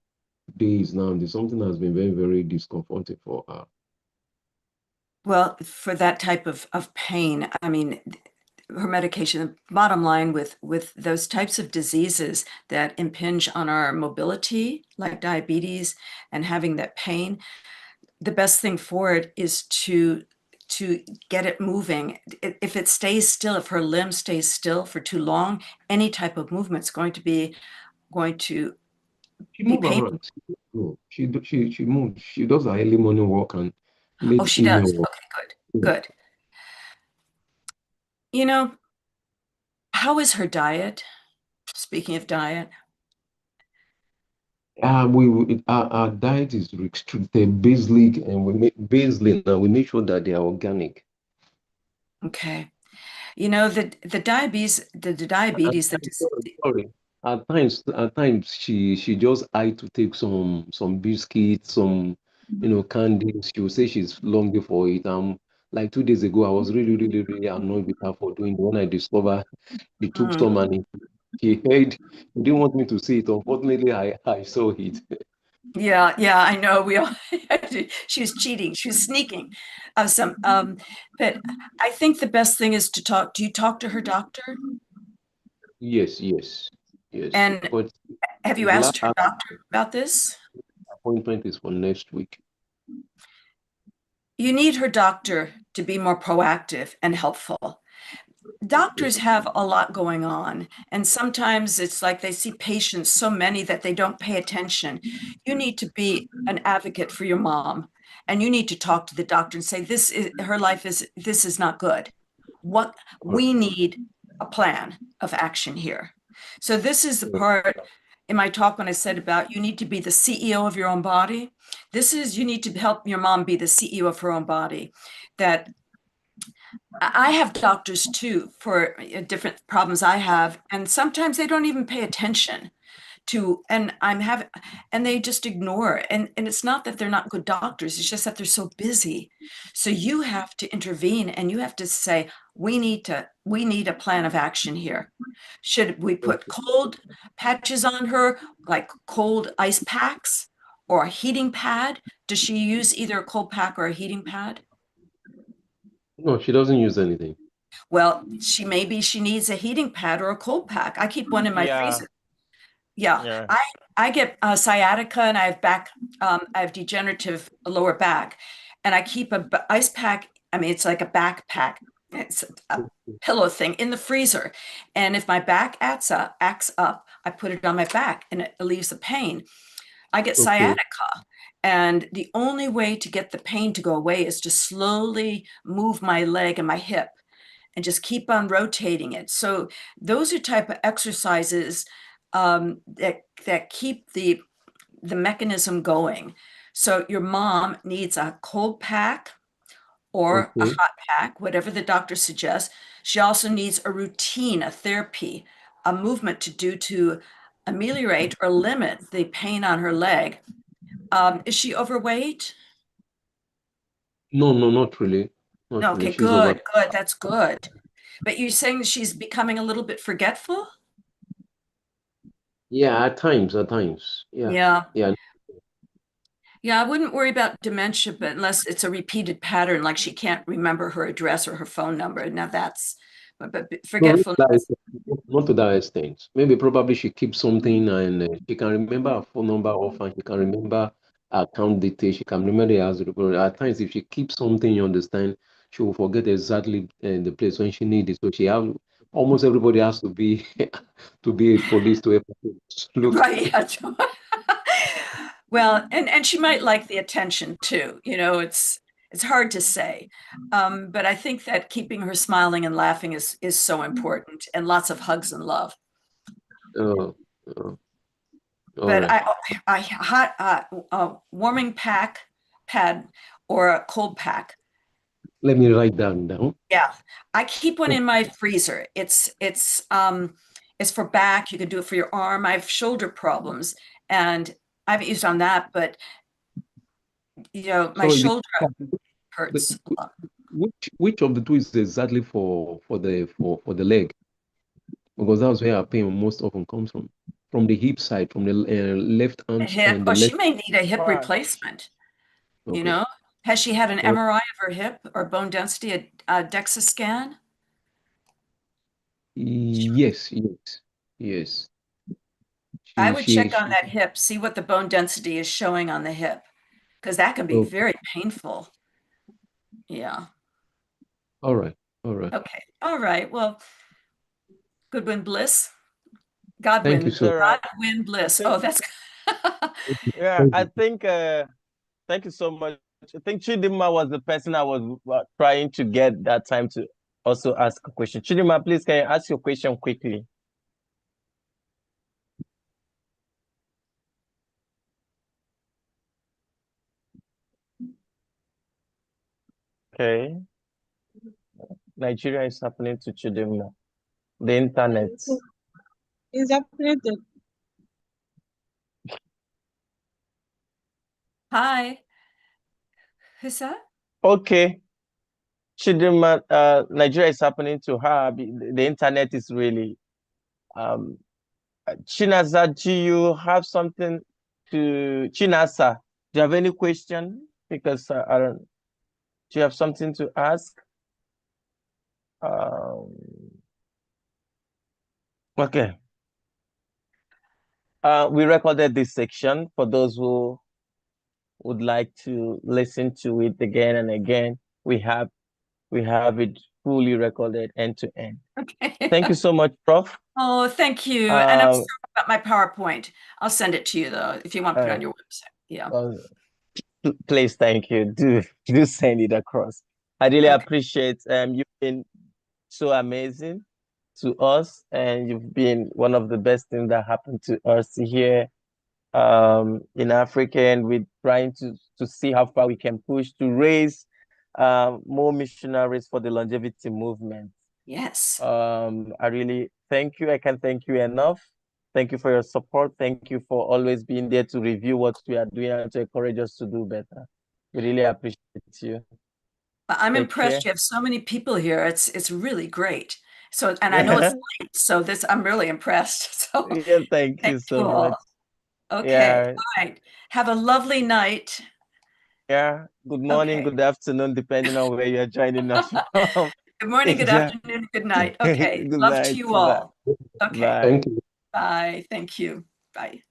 days now, there's something that's been very, very discomforting for her. Well, for that type of pain, I mean, her medication, the bottom line with those types of diseases that impinge on our mobility, like diabetes and having that pain, the best thing for it is to get it moving. If it stays still, if her limb stays still for too long, any type of movement is going to be painful. She moves. She does her early morning walk and late she evening does. walk. Okay, good. How is her diet? Speaking of diet. Our diet is restricted basically, and we make sure that they are organic. Okay. The diabetes. Sorry. At times she just like to take some biscuits, some candies. She will say she's longing for it. Like 2 days ago, I was really, really, really annoyed with her for doing it. When I discovered she took some and he didn't want me to see it. Unfortunately, I saw it. Yeah, I know. We all she was cheating, she was sneaking of some but I think the best thing is to talk. Do you talk to her doctor? Yes. Yes. And But have you the asked last her doctor about this? appointment is for next week. You need her doctor to be more proactive and helpful. Doctors have a lot going on, and sometimes it's like they see patients, so many, that they don't pay attention. You need to be an advocate for your mom, and you need to talk to the doctor and say, this is not good. What we need a plan of action here. So this is the part in my talk when I said about you need to be the CEO of your own body. This is, you need to help your mom be the CEO of her own body. That I have doctors too for different problems I have, and sometimes they don't even pay attention to, and they just ignore it. And it's not that they're not good doctors, it's just that they're so busy. So you have to intervene, and you have to say, we need a plan of action here. Should we put cold patches on her, like cold ice packs, or a heating pad? Does she use either a cold pack or a heating pad? No, she doesn't use anything. Well, maybe she needs a heating pad or a cold pack. I keep one in my freezer. Yeah. I get sciatica, and I have degenerative lower back, and I keep a ice pack. I mean, it's like a backpack. It's a pillow thing in the freezer. And if my back acts up, I put it on my back, and it relieves the pain. I get sciatica, and the only way to get the pain to go away is to slowly move my leg and my hip and just keep on rotating it. So those are type of exercises that keep the mechanism going. So your mom needs a cold pack or a hot pack, whatever the doctor suggests. She also needs a routine, a therapy, a movement to do to ameliorate or limit the pain on her leg. Is she overweight? No, not really. Not No, really. okay, She's good. That's good. But you're saying she's becoming a little bit forgetful? Yeah, at times. Yeah. Yeah, I wouldn't worry about dementia, but unless it's a repeated pattern, like she can't remember her address or her phone number. Now that's, but forgetfulness. Not to that extent. Maybe probably she keeps something, and she can remember her phone number often. She can remember her account details. She can remember the house. At times, if she keeps something, you understand, she will forget exactly the place when she needs it. So almost everybody has to be to be a police to help look. Right. Yeah. Well, and she might like the attention too. It's hard to say, but I think that keeping her smiling and laughing is so important, and lots of hugs and love. But right. a warming pad or a cold pack. Let me write that down. Yeah, I keep one in my freezer. It's for back. You can do it for your arm. I have shoulder problems, and I haven't used on that, but my shoulder hurts a lot. Which of the two is exactly for the leg? Because that's where our pain most often comes from the hip side, from the left hand. Hip. Oh, she may need a hip replacement. Okay. Has she had an MRI of her hip or bone density, a DEXA scan? Yes. I would check on that hip, see what the bone density is showing on the hip, because that can be very painful. Yeah. All right. Okay. All right. Well, Goodwin Bliss. Godwin. Thank you, sir. Godwin Bliss. Oh, that's yeah. I think thank you so much. I think Chidima was the person I was trying to get that time to also ask a question. Chidima, please, can you ask your question quickly? Okay. Nigeria is happening to Chidima. The internet. Is happening to. Hi. Who's that? Okay. Chidima, Nigeria is happening to her. The internet is really Chinasa, do you have something to Chinasa? Do you have any question? Because I don't. Do you have something to ask? Okay. We recorded this section for those who would like to listen to it again and again. We have it fully recorded end to end. Okay. Thank you so much, Prof. Oh, thank you. And I'm sorry about my PowerPoint. I'll send it to you though, if you want to put it on your website. Yeah. Please, thank you. Do send it across. I really appreciate you've been so amazing to us, and you've been one of the best things that happened to us here in Africa, and we're trying to see how far we can push to raise more missionaries for the longevity movement. Yes. I really thank you. I can't thank you enough. Thank you for your support. Thank you for always being there to review what we are doing and to encourage us to do better. We really appreciate you. I'm Take impressed. care. You have so many people here. It's really great. So, and I know it's late, so I'm really impressed. So Yeah, thank you so much. Okay. Yeah. All right. Have a lovely night. Yeah. Good morning, good afternoon, depending on where you're joining us from. Good morning, good afternoon, good night. Okay. Good Love night. to you all. Bye. Okay. Bye. Thank you. Bye. Thank you. Bye.